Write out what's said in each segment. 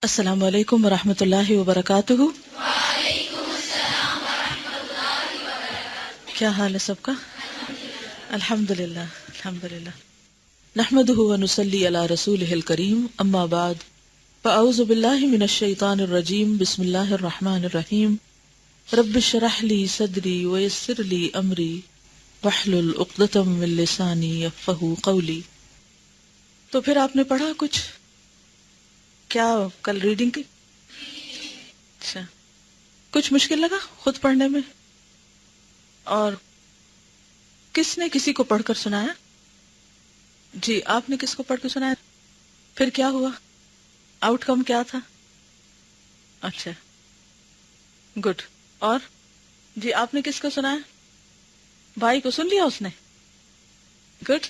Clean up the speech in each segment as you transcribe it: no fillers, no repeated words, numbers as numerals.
السلام علیکم ورحمۃ اللہ وبرکاتہ. کیا حال ہے سب کا؟ الحمد للہ الحمد للہ. نحمده ونصلی علی رسولہ الکریم، اما بعد فاعوذ باللہ من الشیطان الرجیم. بسم اللہ الرحمن الرحیم. رب اشرح لی صدری ویسر لی امری واحلل عقدۃ من لسانی یفقہوا قولی. تو پھر آپ نے پڑھا کچھ کیا کل ریڈنگ کی؟ اچھا، کچھ مشکل لگا خود پڑھنے میں؟ اور کس نے کسی کو پڑھ کر سنایا؟ جی، آپ نے کس کو پڑھ کر سنایا؟ پھر کیا ہوا؟ آؤٹ کم کیا تھا؟ اچھا گڈ. اور جی آپ نے کس کو سنایا؟ بھائی کو سن لیا اس نے؟ گڈ.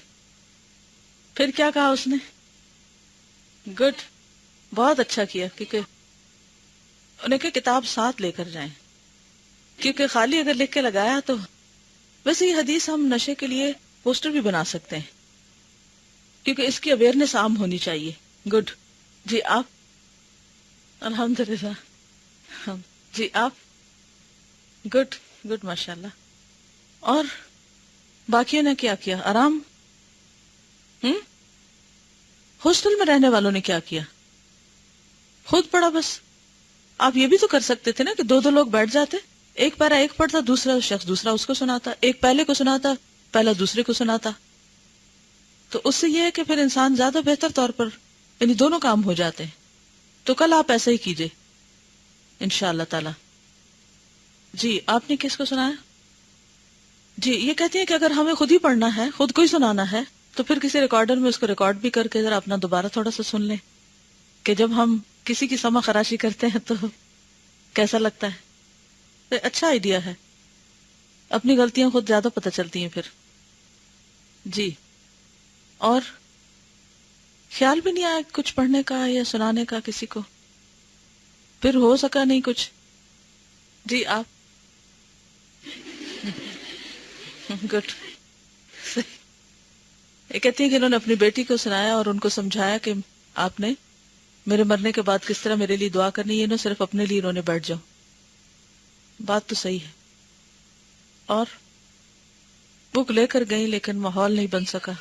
پھر کیا کہا اس نے؟ گڈ، بہت اچھا کیا. کیونکہ انہیں کہ کتاب ساتھ لے کر جائیں، کیونکہ خالی اگر لکھ کے لگایا تو ویسے یہ حدیث ہم نشے کے لیے پوسٹر بھی بنا سکتے ہیں، کیونکہ اس کی اویئرنیس عام ہونی چاہیے. گڈ. جی آپ؟ الحمدللہ. جی آپ؟ گڈ گڈ ماشاء اللہ. اور باقیوں نے کیا کیا؟ آرام؟ ہاسٹل میں رہنے والوں نے کیا کیا؟ خود پڑھا بس؟ آپ یہ بھی تو کر سکتے تھے نا کہ دو دو لوگ بیٹھ جاتے، ایک پیرا ایک پڑھتا، دوسرا شخص دوسرا اس کو سناتا، ایک پہلے کو سناتا، پہلا دوسرے کو سناتا. تو اس سے یہ ہے کہ پھر انسان زیادہ بہتر طور پر یعنی دونوں کام ہو جاتے ہیں. تو کل آپ ایسا ہی کیجئے انشاءاللہ تعالی. جی آپ نے کس کو سنایا؟ جی یہ کہتے ہیں کہ اگر ہمیں خود ہی پڑھنا ہے، خود کو ہی سنانا ہے، تو پھر کسی ریکارڈر میں اس کو ریکارڈ بھی کر کے ذرا اپنا دوبارہ تھوڑا سا سن لیں کہ جب ہم کسی کی سمع خراشی کرتے ہیں تو کیسا لگتا ہے. تو اچھا آئیڈیا ہے، اپنی غلطیاں خود زیادہ پتہ چلتی ہیں پھر. جی اور خیال بھی نہیں آیا کچھ پڑھنے کا یا سنانے کا کسی کو؟ پھر ہو سکا نہیں کچھ؟ جی آپ؟ گڈ. یہ کہتی ہیں کہ انہوں نے اپنی بیٹی کو سنایا اور ان کو سمجھایا کہ آپ نے میرے مرنے کے بعد کس طرح میرے لیے دعا کرنی ہے، صرف اپنے لیے انہوں نے بیٹھ جاؤ. بات تو صحیح ہے. اور بک لے کر گئی لیکن ماحول نہیں بن سکا.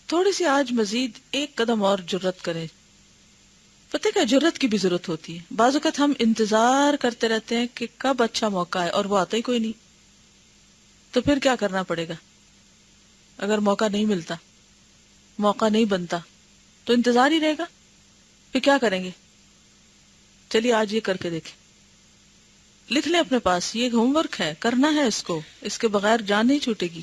تھوڑی سی آج مزید ایک قدم اور جرت کریں. پتہ کیا، جرت کی بھی ضرورت ہوتی ہے. بعض اوقات ہم انتظار کرتے رہتے ہیں کہ کب اچھا موقع ہے اور وہ آتا ہی کوئی نہیں. تو پھر کیا کرنا پڑے گا؟ اگر موقع نہیں ملتا، موقع نہیں بنتا، تو انتظار ہی رہے گا. پھر کیا کریں گے؟ چلیے آج یہ کر کے دیکھیں. لکھ لیں اپنے پاس، یہ ہوم ورک ہے، کرنا ہے اس کو، اس کے بغیر جان نہیں چھوٹے گی.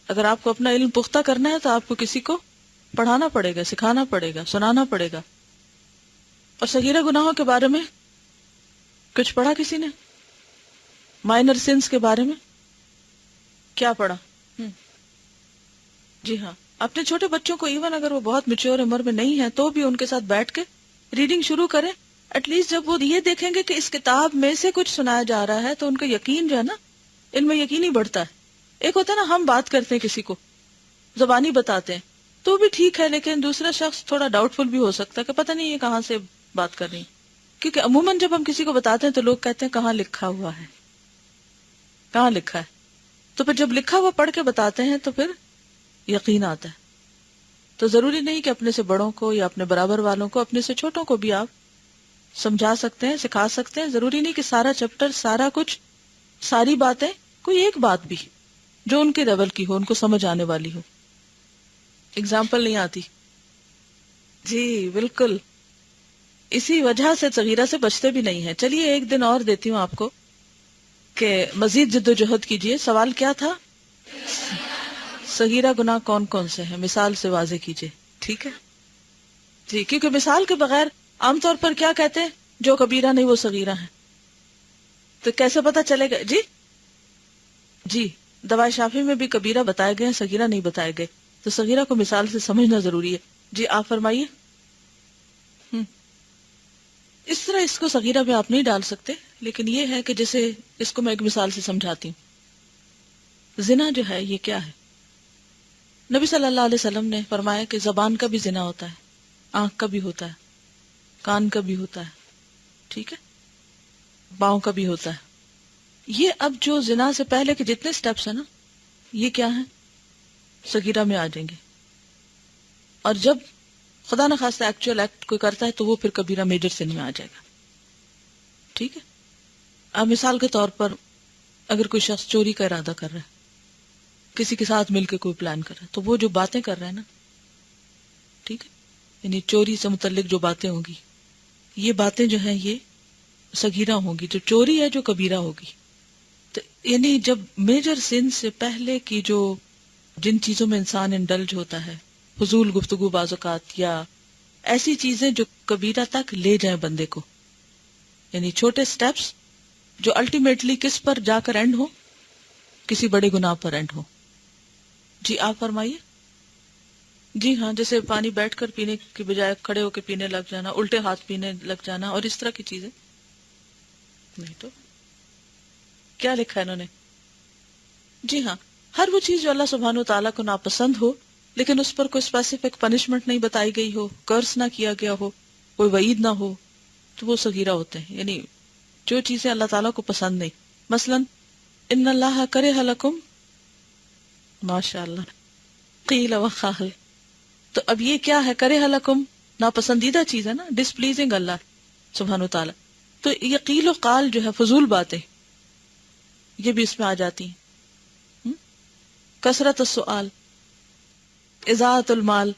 اگر آپ کو اپنا علم پختہ کرنا ہے تو آپ کو کسی کو پڑھانا پڑے گا، سکھانا پڑے گا، سنانا پڑے گا. اور صغیرہ گناہوں کے بارے میں کچھ پڑھا کسی نے؟ مائنر سنس کے بارے میں کیا پڑھا؟ جی ہاں، اپنے چھوٹے بچوں کو ایون اگر وہ بہت میچور عمر میں نہیں ہے تو بھی ان کے ساتھ بیٹھ کے ریڈنگ شروع کریں. ایٹ لیسٹ جب وہ یہ دیکھیں گے کہ اس کتاب میں سے کچھ سنایا جا رہا ہے تو ان کا یقین جو ہے نا، ان میں یقین ہی بڑھتا ہے. ایک ہوتا ہے نا ہم بات کرتے ہیں کسی کو زبانی بتاتے ہیں تو بھی ٹھیک ہے، لیکن دوسرا شخص تھوڑا ڈاؤٹ فل بھی ہو سکتا ہے کہ پتہ نہیں یہ کہاں سے بات کر رہی. کیونکہ عموماً جب ہم کسی کو بتاتے ہیں تو لوگ کہتے ہیں کہاں لکھا ہوا ہے، کہاں لکھا ہے. تو پھر جب لکھا ہوا پڑھ کے بتاتے ہیں تو پھر یقین آتا ہے. تو ضروری نہیں کہ اپنے سے بڑوں کو یا اپنے برابر والوں کو، اپنے سے چھوٹوں کو بھی آپ سمجھا سکتے ہیں، سکھا سکتے ہیں. ضروری نہیں کہ سارا چیپٹر، سارا کچھ، ساری باتیں، کوئی ایک بات بھی جو ان کے لیول کی ہو، ان کو سمجھ آنے والی ہو. اگزامپل نہیں آتی. جی بالکل، اسی وجہ سے صغیرہ سے بچتے بھی نہیں ہیں. چلیے ایک دن اور دیتی ہوں آپ کو کہ مزید جد و جہد کیجیے. سوال کیا تھا؟ صغیرہ گناہ کون کون سے ہیں، مثال سے واضح کیجیے. ٹھیک ہے جی، کیونکہ مثال کے بغیر عام طور پر کیا کہتے ہیں، جو کبیرہ نہیں وہ صغیرہ ہے. تو کیسے پتا چلے گا؟ جی جی، دوائے شافی میں بھی کبیرہ بتائے گئے ہیں، صغیرہ نہیں بتائے گئے. تو صغیرہ کو مثال سے سمجھنا ضروری ہے. جی آپ فرمائیے. اس طرح اس کو صغیرہ میں آپ نہیں ڈال سکتے، لیکن یہ ہے کہ جیسے اس کو میں ایک مثال سے سمجھاتی ہوں. زنا جو ہے یہ کیا ہے؟ نبی صلی اللہ علیہ وسلم نے فرمایا کہ زبان کا بھی زنا ہوتا ہے، آنکھ کا بھی ہوتا ہے، کان کا بھی ہوتا ہے، ٹھیک ہے، پاؤں کا بھی ہوتا ہے. یہ اب جو زنا سے پہلے کے جتنے سٹیپس ہیں نا، یہ کیا ہیں؟ صغیرہ میں آ جائیں گے. اور جب خدا نہ خواستہ ایکچوئل ایکٹ کوئی کرتا ہے تو وہ پھر کبیرہ میجر سن میں آ جائے گا. ٹھیک ہے. اب مثال کے طور پر اگر کوئی شخص چوری کا ارادہ کر رہا ہے، کسی کے ساتھ مل کے کوئی پلان کر رہا ہے، تو وہ جو باتیں کر رہا ہے نا، ٹھیک ہے، یعنی چوری سے متعلق جو باتیں ہوں گی، یہ باتیں جو ہیں یہ صغیرہ ہوں گی. جو چوری ہے جو کبیرہ ہوگی. تو یعنی جب میجر سن سے پہلے کی جو جن چیزوں میں انسان انڈلج ہوتا ہے، فضول گفتگو بعض اوقات، یا ایسی چیزیں جو کبیرہ تک لے جائیں بندے کو، یعنی چھوٹے سٹیپس جو الٹیمیٹلی کس پر جا کر اینڈ ہو؟ کسی بڑے گناہ پر اینڈ ہو. جی آپ فرمائیے. جی ہاں، جیسے پانی بیٹھ کر پینے کی بجائے کھڑے ہو کے پینے لگ جانا، الٹے ہاتھ پینے لگ جانا، اور اس طرح کی چیزیں. نہیں تو کیا لکھا ہے انہوں نے؟ جی ہاں، ہر وہ چیز جو اللہ سبحانہ و تعالیٰ کو ناپسند ہو لیکن اس پر کوئی اسپیسیفک پنشمنٹ نہیں بتائی گئی ہو، کرس نہ کیا گیا ہو، کوئی وعید نہ ہو، تو وہ صغیرہ ہوتے ہیں. یعنی جو چیزیں اللہ تعالیٰ کو پسند نہیں. مثلا ان اللہ کرہ لکم، ماشاء اللہ، قیل وقال. تو اب یہ کیا ہے؟ کرہ لکم ناپسندیدہ چیز ہے نا، ڈس پلیزنگ اللہ سبحانہ و تعالیٰ. تو یہ قیل و قال جو ہے فضول باتیں، یہ بھی اس میں آ جاتی ہیں. کثرت السؤال، اضاعت المال،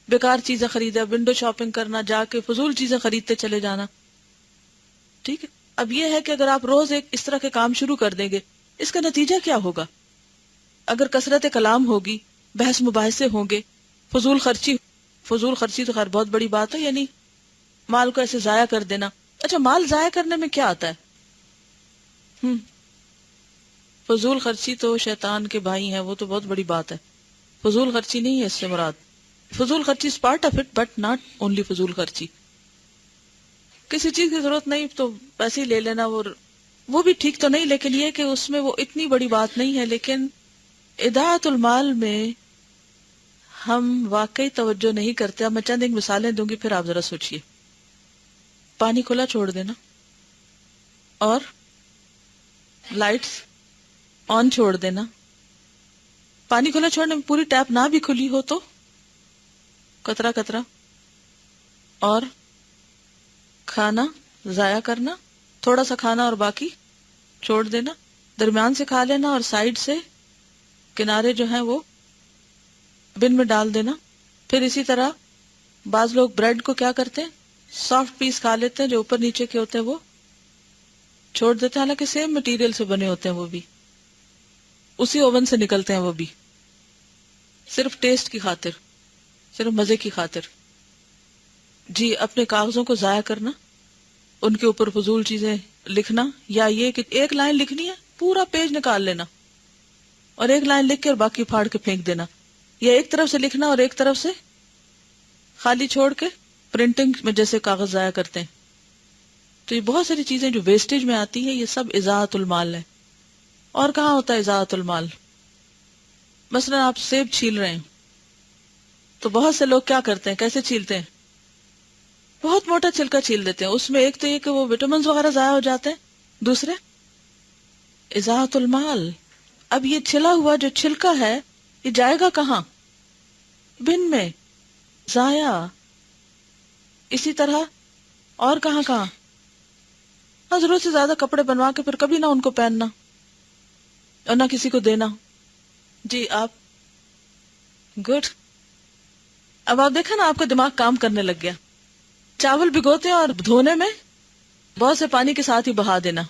بیکار چیزیں خریدا، ونڈو شاپنگ کرنا، جا کے فضول چیزیں خریدتے چلے جانا. ٹھیک ہے. اب یہ ہے کہ اگر آپ روز ایک اس طرح کے کام شروع کر دیں گے، اس کا نتیجہ کیا ہوگا؟ اگر کثرت کلام ہوگی، بحث مباحثے ہوں گے، فضول خرچی تو خیر بہت بڑی بات ہے، یعنی مال کو ایسے ضائع کر دینا. اچھا، مال ضائع کرنے میں کیا آتا ہے؟ فضول خرچی تو شیطان کے بھائی ہیں، وہ تو بہت بڑی بات ہے. فضول خرچی نہیں ہے اس سے مراد. فضول خرچی is part of it but not only فضول خرچی. کسی چیز کی ضرورت نہیں تو پیسے ہی لے لینا، وہ بھی ٹھیک تو نہیں، لیکن یہ کہ اس میں وہ اتنی بڑی بات نہیں ہے. لیکن اضاعت المال میں ہم واقعی توجہ نہیں کرتے. اب میں چند ایک مثالیں دوں گی، پھر آپ ذرا سوچئے. پانی کھلا چھوڑ دینا اور لائٹس آن چھوڑ دینا. پانی کھلا چھوڑنے میں پوری ٹیپ نہ بھی کھلی ہو تو قطرہ قطرہ. اور کھانا ضائع کرنا، تھوڑا سا کھانا اور باقی چھوڑ دینا. درمیان سے کھا لینا اور سائڈ سے کنارے جو ہیں وہ بن میں ڈال دینا. پھر اسی طرح بعض لوگ بریڈ کو کیا کرتے ہیں، سافٹ پیس کھا لیتے ہیں، جو اوپر نیچے کے ہوتے ہیں وہ چھوڑ دیتے ہیں، حالانکہ سیم مٹیریل سے بنے ہوتے ہیں، وہ بھی اسی اوون سے نکلتے ہیں، وہ بھی صرف ٹیسٹ کی خاطر، صرف مزے کی خاطر. جی اپنے کاغذوں کو ضائع کرنا، ان کے اوپر فضول چیزیں لکھنا، یا یہ کہ ایک لائن لکھنی ہے پورا پیج نکال لینا اور ایک لائن لکھ کے اور باقی پھاڑ کے پھینک دینا، یا ایک طرف سے لکھنا اور ایک طرف سے خالی چھوڑ کے پرنٹنگ میں جیسے کاغذ ضائع کرتے ہیں. تو یہ بہت ساری چیزیں جو ویسٹیج میں آتی ہے، یہ سب اضاعت المال ہے. اور کہاں ہوتا ہے اضاعت المال؟ مثلا آپ سیب چھیل رہے ہیں تو بہت سے لوگ کیا کرتے ہیں، کیسے چھیلتے ہیں؟ بہت موٹا چھلکا چھیل دیتے ہیں. اس میں ایک تو یہ کہ وہ وٹامنز وغیرہ ضائع ہو جاتے ہیں، دوسرے اضاعت المال. اب یہ چھلا ہوا جو چھلکا ہے یہ جائے گا کہاں؟ بن میں، ضائع. اسی طرح اور کہاں ضرورت سے زیادہ کپڑے بنوا کے پھر کبھی نہ ان کو پہننا اور نہ کسی کو دینا. جی آپ گڈ. اب آپ دیکھیں نا، آپ کا دماغ کام کرنے لگ گیا. چاول بھگوتے ہیں اور دھونے میں بہت سے پانی کے ساتھ ہی بہا دینا.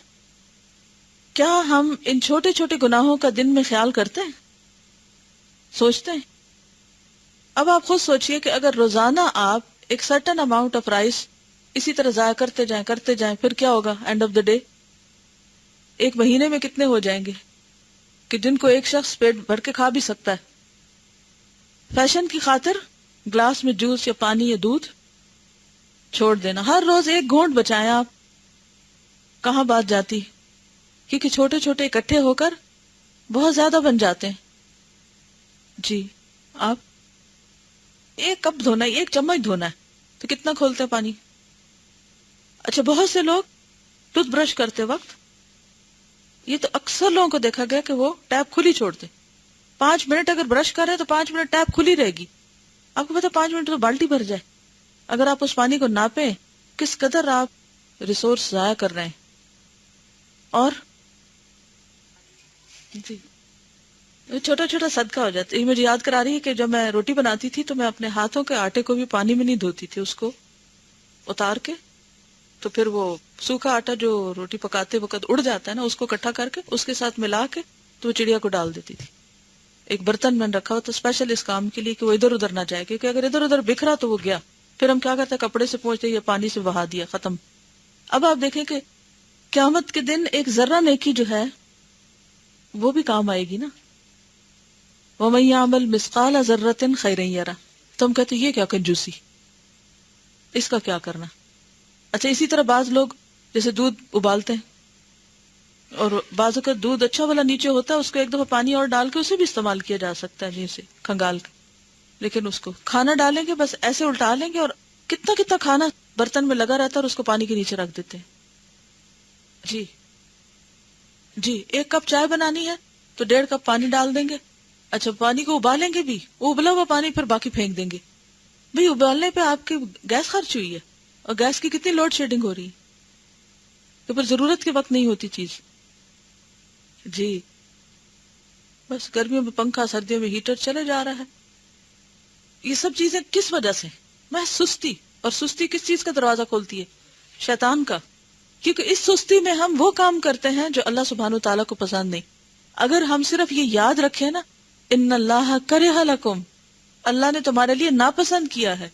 کیا ہم ان چھوٹے چھوٹے گناہوں کا دن میں خیال کرتے ہیں، سوچتے ہیں؟ اب آپ خود سوچئے کہ اگر روزانہ آپ ایک سرٹن اماؤنٹ آف رائس اسی طرح ضائع کرتے جائیں پھر کیا ہوگا اینڈ آف دا ڈے؟ ایک مہینے میں کتنے ہو جائیں گے کہ جن کو ایک شخص پیٹ بھر کے کھا بھی سکتا ہے. فیشن کی خاطر گلاس میں جوس یا پانی یا دودھ چھوڑ دینا. ہر روز ایک گھونٹ بچائیں آپ، کہاں بات جاتی؟ کیونکہ چھوٹے چھوٹے اکٹھے ہو کر بہت زیادہ بن جاتے ہیں. جی آپ ایک کپ دھونا ہے، ایک چمچ دھونا ہے تو کتنا کھولتے ہیں پانی؟ اچھا بہت سے لوگ ٹوتھ برش کرتے وقت، یہ تو اکثر لوگوں کو دیکھا گیا کہ وہ ٹیپ کھلی چھوڑتے، 5 منٹ اگر برش کر رہے ہیں تو 5 منٹ ٹیپ کھلی رہے گی. آپ کو پتا 5 منٹ تو بالٹی بھر جائے. اگر آپ اس پانی کو ناپیں کس قدر آپ ریسورس ضائع کر رہے ہیں. اور جی چھوٹا چھوٹا صدقہ ہو جاتا ہے. یہ مجھے یاد کرا رہی ہے کہ جب میں روٹی بناتی تھی تو میں اپنے ہاتھوں کے آٹے کو بھی پانی میں نہیں دھوتی تھی، اس کو اتار کے، تو پھر وہ سوکھا آٹا جو روٹی پکاتے وقت اڑ جاتا ہے نا، اس کو اکٹھا کر کے اس کے ساتھ ملا کے تو وہ چڑیا کو ڈال دیتی تھی. ایک برتن میں رکھا ہو تو اسپیشل اس کام کے لیے کہ وہ ادھر ادھر نہ جائے، کیونکہ اگر ادھر ادھر بکھرا تو وہ گیا. پھر ہم کیا کرتے ہیں، کپڑے سے پہنچتے یا پانی سے بہا دیا، ختم. اب آپ دیکھیں کہ قیامت کے دن ایک ذرہ نیکی جو ہے وہ بھی کام آئے گی نا. وَمَن يَعْمَلْ مِثْقَالَ ذَرَّةٍ خَيْرًا يَرَهُ. تو ہم کہتے ہیں یہ کیا کنجوسی، اس کا کیا کرنا. اچھا اسی طرح بعض لوگ جیسے دودھ ابالتے ہیں اور بعض اوقات دودھ اچھا والا نیچے ہوتا ہے، اس کو ایک دفعہ پانی اور ڈال کے اسے بھی استعمال کیا جا سکتا ہے جیسے کھنگال کے، لیکن اس کو کھانا ڈالیں گے بس ایسے الٹا لیں گے اور کتنا کتنا کھانا برتن میں لگا رہتا ہے اور اس کو پانی کے نیچے رکھ دیتے ہیں. جی جی 1 کپ چائے بنانی ہے تو 1.5 کپ پانی ڈال دیں گے. اچھا پانی کو ابالیں گے بھی، وہ ابلا ہوا پانی پھر باقی پھینک دیں گے. بھئی ابالنے پہ آپ کی گیس خرچ ہوئی ہے اور گیس کی کتنی لوڈ شیڈنگ ہو رہی ہے، تو پھر ضرورت کے وقت نہیں ہوتی چیز. جی بس گرمیوں میں پنکھا، سردیوں میں ہیٹر چلے جا رہا ہے. یہ سب چیزیں کس وجہ سے؟ محض سستی. اور سستی کس چیز کا دروازہ کھولتی ہے؟ شیطان کا. کیونکہ اس سستی میں ہم وہ کام کرتے ہیں جو اللہ سبحانہ و تعالیٰ کو پسند نہیں. اگر ہم صرف یہ یاد رکھیں نا، ان اللہ کرہ لکم، اللہ نے تمہارے لیے ناپسند کیا ہے.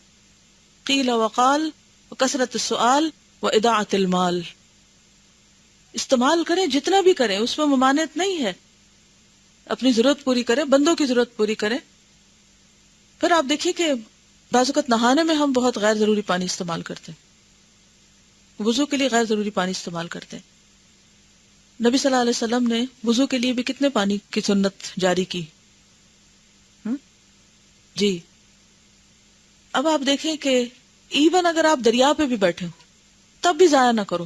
قیل وقال وکثرت السؤال واضاعت المال. استعمال کریں جتنا بھی کریں، اس میں ممانعت نہیں ہے. اپنی ضرورت پوری کریں، بندوں کی ضرورت پوری کریں. پھر آپ دیکھیے کہ بعض اوقات نہانے میں ہم بہت غیر ضروری پانی استعمال کرتے ہیں، وضو کے لیے غیر ضروری پانی استعمال کرتے ہیں. نبی صلی اللہ علیہ وسلم نے وضو کے لیے بھی کتنے پانی کی سنت جاری کی. جی اب آپ دیکھیں کہ ایون اگر آپ دریا پہ بھی بیٹھے ہو تب بھی ضائع نہ کرو.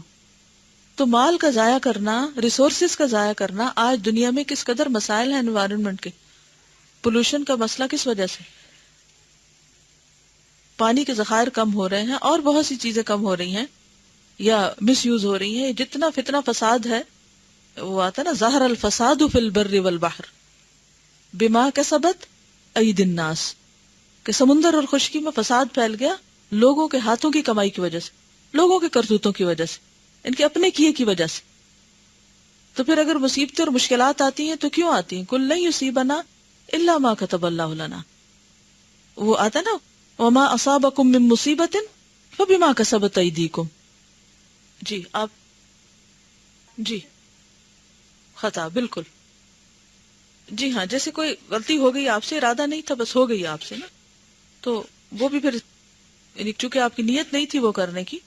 تو مال کا ضائع کرنا، ریسورسز کا ضائع کرنا، آج دنیا میں کس قدر مسائل ہیں انوائرمنٹ کے. پولوشن کا مسئلہ کس وجہ سے؟ پانی کے ذخائر کم ہو رہے ہیں اور بہت سی چیزیں کم ہو رہی ہیں یا مس یوز ہو رہی ہیں. جتنا فتنہ فساد ہے، وہ آتا نا ظہر الفساد فی البر والبحر بما کسبت ایدی الناس، کہ سمندر اور خشکی میں فساد پھیل گیا لوگوں کے ہاتھوں کی کمائی کی وجہ سے، لوگوں کے کرتوتوں کی وجہ سے، ان کے اپنے کیے کی وجہ سے. تو پھر اگر مصیبتیں اور مشکلات آتی ہیں تو کیوں آتی ہیں؟ کل لن یصیبنا الا ما کتب اللہ لنا. وہ آتا نا وما اصابکم من مصیبت فبما کسبت ایدیکم. جی آپ جی خطا بالکل. جی ہاں جیسے کوئی غلطی ہو گئی آپ سے، ارادہ نہیں تھا بس ہو گئی آپ سے نا، تو وہ بھی پھر یعنی چونکہ آپ کی نیت نہیں تھی وہ کرنے کی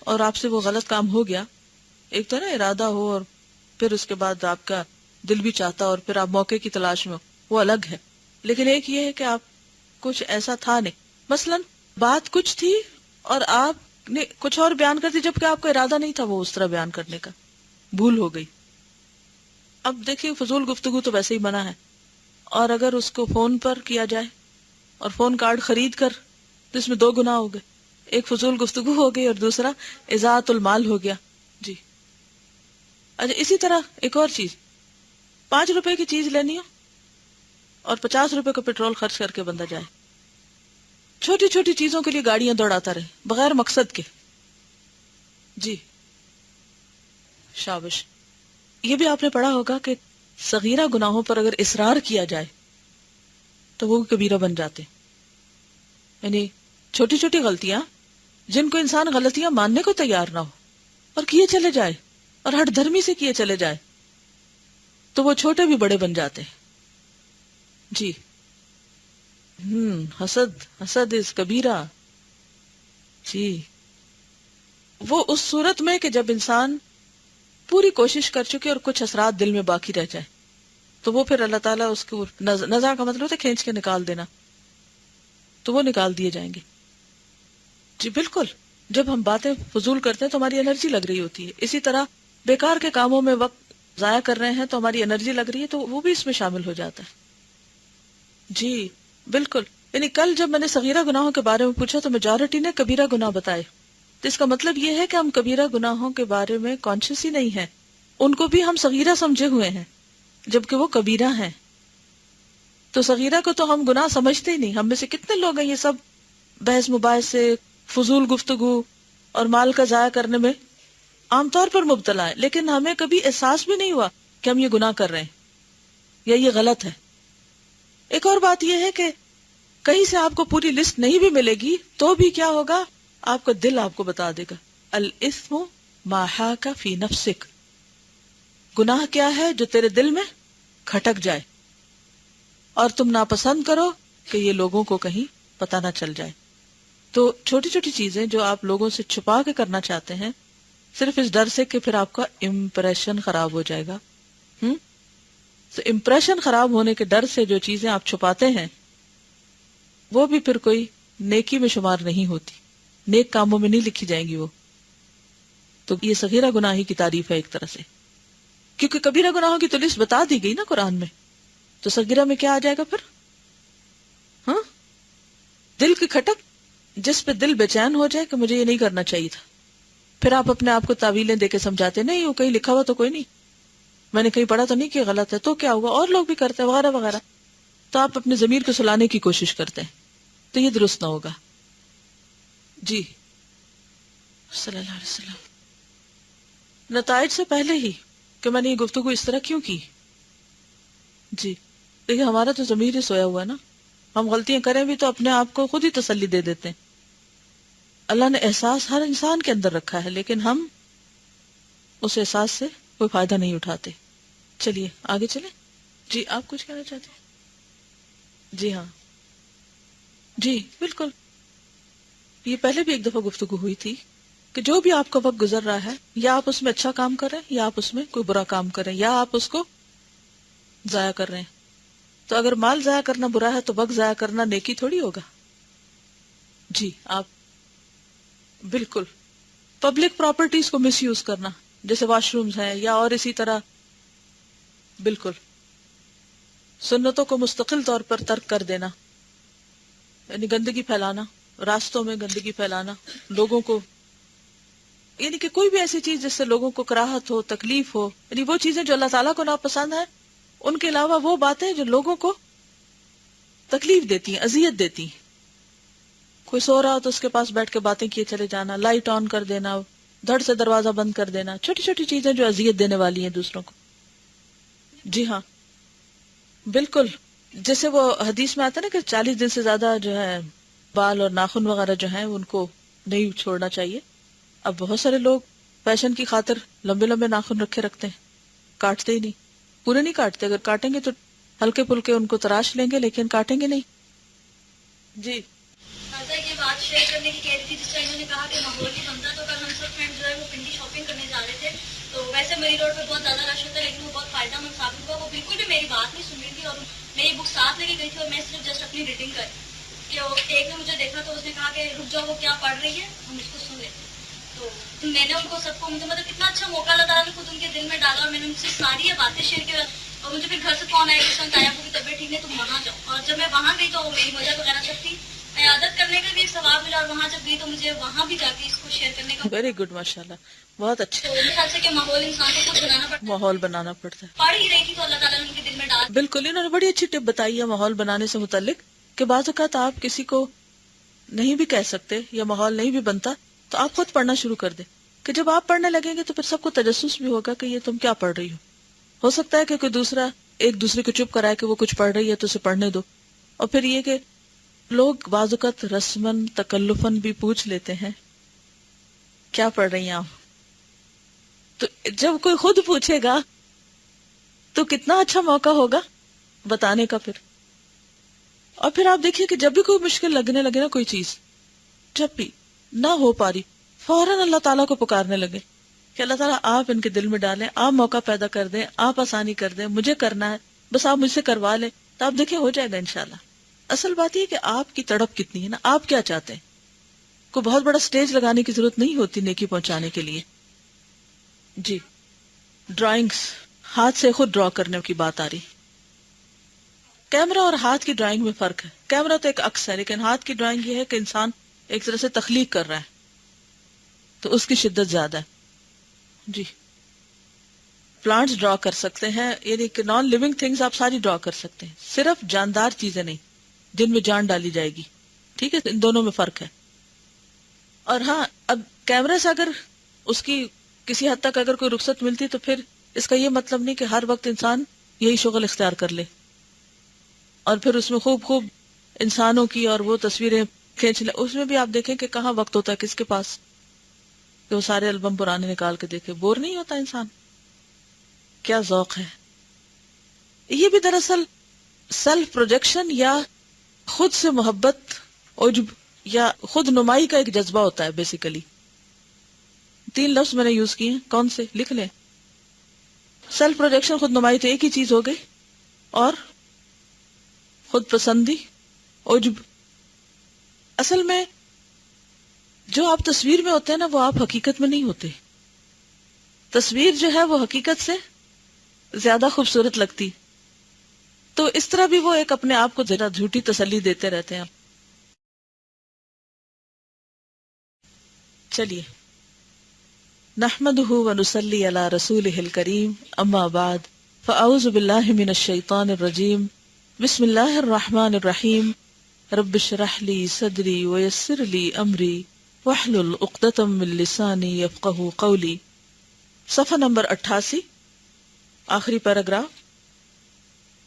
اور آپ سے وہ غلط کام ہو گیا. ایک تو نا ارادہ ہو اور پھر اس کے بعد آپ کا دل بھی چاہتا اور پھر آپ موقع کی تلاش میں، وہ الگ ہے. لیکن ایک یہ ہے کہ آپ کچھ ایسا تھا نہیں، مثلا بات کچھ تھی اور آپ نے کچھ اور بیان کر دی جبکہ آپ کا ارادہ نہیں تھا وہ اس طرح بیان کرنے کا، بھول ہو گئی. اب دیکھیے فضول گفتگو تو ویسے ہی منع ہے، اور اگر اس کو فون پر کیا جائے اور فون کارڈ خرید کر تو اس میں 2 گناہ ہو گئے. ایک فضول گفتگو ہو گئی اور دوسرا اضاعت المال ہو گیا. جی اچھا اسی طرح ایک اور چیز، 5 روپے کی چیز لینی ہو اور 50 روپے کا پیٹرول خرچ کر کے بندہ جائے، چھوٹی چھوٹی چیزوں کے لیے گاڑیاں دوڑاتا رہے بغیر مقصد کے. جی شابش. یہ بھی آپ نے پڑھا ہوگا کہ صغیرہ گناہوں پر اگر اصرار کیا جائے تو وہ کبیرہ بن جاتے. یعنی چھوٹی چھوٹی غلطیاں جن کو انسان غلطیاں ماننے کو تیار نہ ہو اور کیے چلے جائے اور ہٹ دھرمی سے کیے چلے جائے تو وہ چھوٹے بھی بڑے بن جاتے. جی حسد از کبیرہ. جی وہ اس صورت میں کہ جب انسان پوری کوشش کر چکے اور کچھ اثرات دل میں باقی رہ جائے تو وہ پھر اللہ تعالیٰ اس کو نزع کا مطلب ہوتا ہے کھینچ کے نکال دینا، تو وہ نکال دیے جائیں گے. جی بالکل. جب ہم باتیں فضول کرتے ہیں تو ہماری انرجی لگ رہی ہوتی ہے. اسی طرح بیکار کے کاموں میں وقت ضائع کر رہے ہیں تو ہماری انرجی لگ رہی ہے، تو وہ بھی اس میں شامل ہو جاتا ہے. جی بالکل. یعنی کل جب میں نے صغیرہ گناہوں کے بارے میں پوچھا تو میجورٹی نے کبیرہ گناہ بتائے. تو اس کا مطلب یہ ہے کہ ہم کبیرہ گناہوں کے بارے میں کانشیس ہی نہیں ہیں، ان کو بھی ہم صغیرہ سمجھے ہوئے ہیں جبکہ وہ کبیرہ ہیں. تو صغیرہ کو تو ہم گناہ سمجھتے ہی نہیں. ہم میں سے کتنے لوگ ہیں یہ سب بحث مباحث سے، فضول گفتگو اور مال کا ضائع کرنے میں عام طور پر مبتلا ہے، لیکن ہمیں کبھی احساس بھی نہیں ہوا کہ ہم یہ گناہ کر رہے ہیں یا یہ غلط ہے. ایک اور بات یہ ہے کہ کہیں سے آپ کو پوری لسٹ نہیں بھی ملے گی تو بھی کیا ہوگا، آپ کا دل آپ کو بتا دے گا. الاثم ما حاک فی نفسک، گناہ کیا ہے جو تیرے دل میں کھٹک جائے اور تم ناپسند کرو کہ یہ لوگوں کو کہیں پتہ نہ چل جائے. تو چھوٹی چھوٹی چیزیں جو آپ لوگوں سے چھپا کے کرنا چاہتے ہیں صرف اس ڈر سے کہ پھر آپ کا امپریشن خراب ہو جائے گا. تو امپریشن خراب ہونے کے ڈر سے جو چیزیں آپ چھپاتے ہیں وہ بھی پھر کوئی نیکی میں شمار نہیں ہوتی، نیک کاموں میں نہیں لکھی جائیں گی وہ. تو یہ صغیرہ گناہی کی تعریف ہے ایک طرح سے، کیونکہ کبیرہ گناہوں کی تو لسٹ بتا دی گئی نا قرآن میں. تو صغیرہ میں کیا آ جائے گا پھر؟ دل کی کھٹک، جس پہ دل بے چین ہو جائے کہ مجھے یہ نہیں کرنا چاہیے تھا. پھر آپ اپنے آپ کو تعویلیں دے کے سمجھاتے نہیں، وہ کہیں لکھا ہوا تو کوئی نہیں، میں نے کہیں پڑھا تو نہیں کہ غلط ہے، تو کیا ہوا، اور لوگ بھی کرتے ہیں وغیرہ وغیرہ. تو آپ اپنے ضمیر کو سلانے کی کوشش کرتے ہیں، تو یہ درست نہ ہوگا. جی صلی اللہ علیہ وسلم. نتائج سے پہلے ہی کہ میں نے یہ گفتگو اس طرح کیوں کی. جی دیکھیے ہمارا تو ضمیر ہی سویا ہوا ہے نا، ہم غلطیاں کریں بھی تو اپنے آپ کو خود ہی تسلی دے دیتے ہیں. اللہ نے احساس ہر انسان کے اندر رکھا ہے لیکن ہم اس احساس سے کوئی فائدہ نہیں اٹھاتے. چلیے آگے چلیں. جی آپ کچھ کہنا چاہتے ہیں؟ جی ہاں جی بالکل. یہ پہلے بھی ایک دفعہ گفتگو ہوئی تھی کہ جو بھی آپ کا وقت گزر رہا ہے، یا آپ اس میں اچھا کام کر رہے ہیں یا آپ اس میں کوئی برا کام کر رہے ہیں یا آپ اس کو ضائع کر رہے ہیں. تو اگر مال ضائع کرنا برا ہے تو وقت ضائع کرنا نیکی تھوڑی ہوگا. جی آپ بالکل. پبلک پراپرٹیز کو مس یوز کرنا جیسے واش رومز ہیں یا اور اسی طرح، بالکل سنتوں کو مستقل طور پر ترک کر دینا، یعنی گندگی پھیلانا، راستوں میں گندگی پھیلانا، لوگوں کو، یعنی کہ کوئی بھی ایسی چیز جس سے لوگوں کو کراہت ہو، تکلیف ہو، یعنی وہ چیزیں جو اللہ تعالیٰ کو ناپسند ہیں، ان کے علاوہ وہ باتیں جو لوگوں کو تکلیف دیتی ہیں، اذیت دیتی ہیں. کوئی سو رہا ہو تو اس کے پاس بیٹھ کے باتیں کیے چلے جانا، لائٹ آن کر دینا، دھڑ سے دروازہ بند کر دینا، چھوٹی چھوٹی چیزیں جو اذیت دینے والی ہیں دوسروں کو. جی ہاں بالکل. جیسے وہ حدیث میں آتا ہے نا کہ 40 دن سے زیادہ جو ہے بال اور ناخن وغیرہ جو ہیں ان کو نہیں چھوڑنا چاہیے. اب بہت سارے لوگ فیشن کی خاطر لمبے لمبے ناخن رکھے رکھتے ہیں، کاٹتے ہی نہیں، پورے نہیں کاٹتے. اگر کاٹیں گے تو ہلکے پھلکے ان کو تراش لیں گے لیکن کاٹیں گے نہیں. جی یہ بات شیئر کرنے کی کہہ رہی تھی جس طرح انہوں نے کہا کہ ماحول نہیں بنتا. تو کل ہم سب فرینڈ جو ہے وہ پنڈی شاپنگ کرنے جا رہے تھے، تو ویسے میری روڈ پہ بہت زیادہ رش ہوتا ہے لیکن وہ بہت فائدہ مند ثابت ہوا. وہ بالکل بھی میری بات نہیں سن رہی تھی اور میری بک ساتھ لے کے گئی تھی اور میں صرف جسٹ اپنی ریڈنگ کر کہ ایک نے مجھے دیکھا تو اس نے کہا کہ رک جاؤ وہ کیا پڑھ رہی ہے، ہم اس کو سن لیتے. تو میں نے ان کو سب کو مطلب کتنا اچھا موقع اللہ تعالیٰ نے خود ان کے دل میں ڈالا اور میں نے ان سے ساری یہ باتیں شیئر کی. اور مجھے پھر گھر سے فون آیا کہ تایا کو کی طبیعت ٹھیک نہیں، تم وہاں جاؤ. اور جب میں وہاں گئی تو میری مدد وغیرہ سب تھی، عیادت کرنے کا بھی ایک ثواب ملا اور وہاں جب گئی تو مجھے وہاں بھی جا کے اس کو شیئر کرنے کا. ویری گڈ، ماشاء اللہ، بہت اچھا. تو میرے خیال سے کہ ماحول انسان کو خود بنانا پڑتا ہے، ماحول بنانا پڑتا ہے. پڑھ ہی رہی تھی تو اللہ تعالیٰ نے ان کے دل میں ڈال. بالکل انہوں نے بڑی اچھی ٹپ بتائی ہے ماحول بنانے سے متعلق کہ بعض اوقات آپ کسی کو نہیں بھی کہہ سکتے یا ماحول نہیں بھی بنتا تو آپ خود پڑھنا شروع کر دیں کہ جب آپ پڑھنے لگیں گے تو پھر سب کو تجسس بھی ہوگا کہ یہ تم کیا پڑھ رہی ہو سکتا ہے کہ کوئی دوسرا ایک دوسرے کو چپ کرائے کہ وہ کچھ پڑھ رہی ہے تو اسے پڑھنے دو. اور پھر یہ کہ لوگ بعض اوقات رسمن تکلفن بھی پوچھ لیتے ہیں کیا پڑھ رہی ہیں آپ، تو جب کوئی خود پوچھے گا تو کتنا اچھا موقع ہوگا بتانے کا پھر. اور پھر آپ دیکھیے کہ جب بھی کوئی مشکل لگنے لگے نا کوئی چیز، جب بھی نہ ہو پا رہی، فوراً اللہ تعالیٰ کو پکارنے لگے کہ اللہ تعالیٰ آپ ان کے دل میں ڈالیں، آپ موقع پیدا کر دیں، آپ آسانی کر دیں، مجھے کرنا ہے بس آپ مجھ سے کروا لیں، تو آپ دیکھیں ہو جائے گا انشاءاللہ. اصل بات یہ کہ آپ کی تڑپ کتنی ہے نا، آپ کیا چاہتے ہیں. کوئی بہت بڑا سٹیج لگانے کی ضرورت نہیں ہوتی نیکی پہنچانے کے لیے. جی ڈرائنگس، ہاتھ سے خود ڈرا کرنے کی بات آ رہی. کیمرہ اور ہاتھ کی ڈرائنگ میں فرق ہے. کیمرہ تو ایک عکس ہے، لیکن ہاتھ کی ڈرائنگ یہ ہے کہ انسان ایک طرح سے تخلیق کر رہا ہے، تو اس کی شدت زیادہ ہے. جی پلانٹس ڈرا کر سکتے ہیں، یعنی کہ نان لیونگ تھنگز آپ ساری ڈرا کر سکتے ہیں، صرف جاندار چیزیں نہیں جن میں جان ڈالی جائے گی. ٹھیک ہے، ان دونوں میں فرق ہے. اور ہاں، اب کیمرے سے اگر اس کی کسی حد تک اگر کوئی رخصت ملتی تو پھر اس کا یہ مطلب نہیں کہ ہر وقت انسان یہی شغل اختیار کر لے اور پھر اس میں خوب خوب انسانوں کی اور وہ تصویریں کھینچ لے. اس میں بھی آپ دیکھیں کہ کہاں وقت ہوتا ہے کس کے پاس کہ وہ سارے البم پرانے نکال کے دیکھے. بور نہیں ہوتا انسان؟ کیا ذوق ہے. یہ بھی دراصل سیلف پروجیکشن یا خود سے محبت، عجب یا خود نمائی کا ایک جذبہ ہوتا ہے. بیسیکلی 3 لفظ میں نے یوز کیے ہیں، کون سے لکھ لیں. سیلف پروجیکشن، خود نمائی تو ایک ہی چیز ہو گئی، اور خود پسندی، عجب. اصل میں جو آپ تصویر میں ہوتے ہیں نا وہ آپ حقیقت میں نہیں ہوتے. تصویر جو ہے وہ حقیقت سے زیادہ خوبصورت لگتی، تو اس طرح بھی وہ ایک اپنے آپ کو ذرا جھوٹی تسلی دیتے رہتے ہیں. چلیے نحمده ونصلي على رسوله الكريم، اما بعد فاعوذ بالله من الشيطان الرجيم، بسم الله الرحمن الرحيم، رب اشرح لي صدري ويسر لي امري واحلل عقدة من لساني يفقهوا قولي. صفحہ نمبر 88، آخری پیراگراف.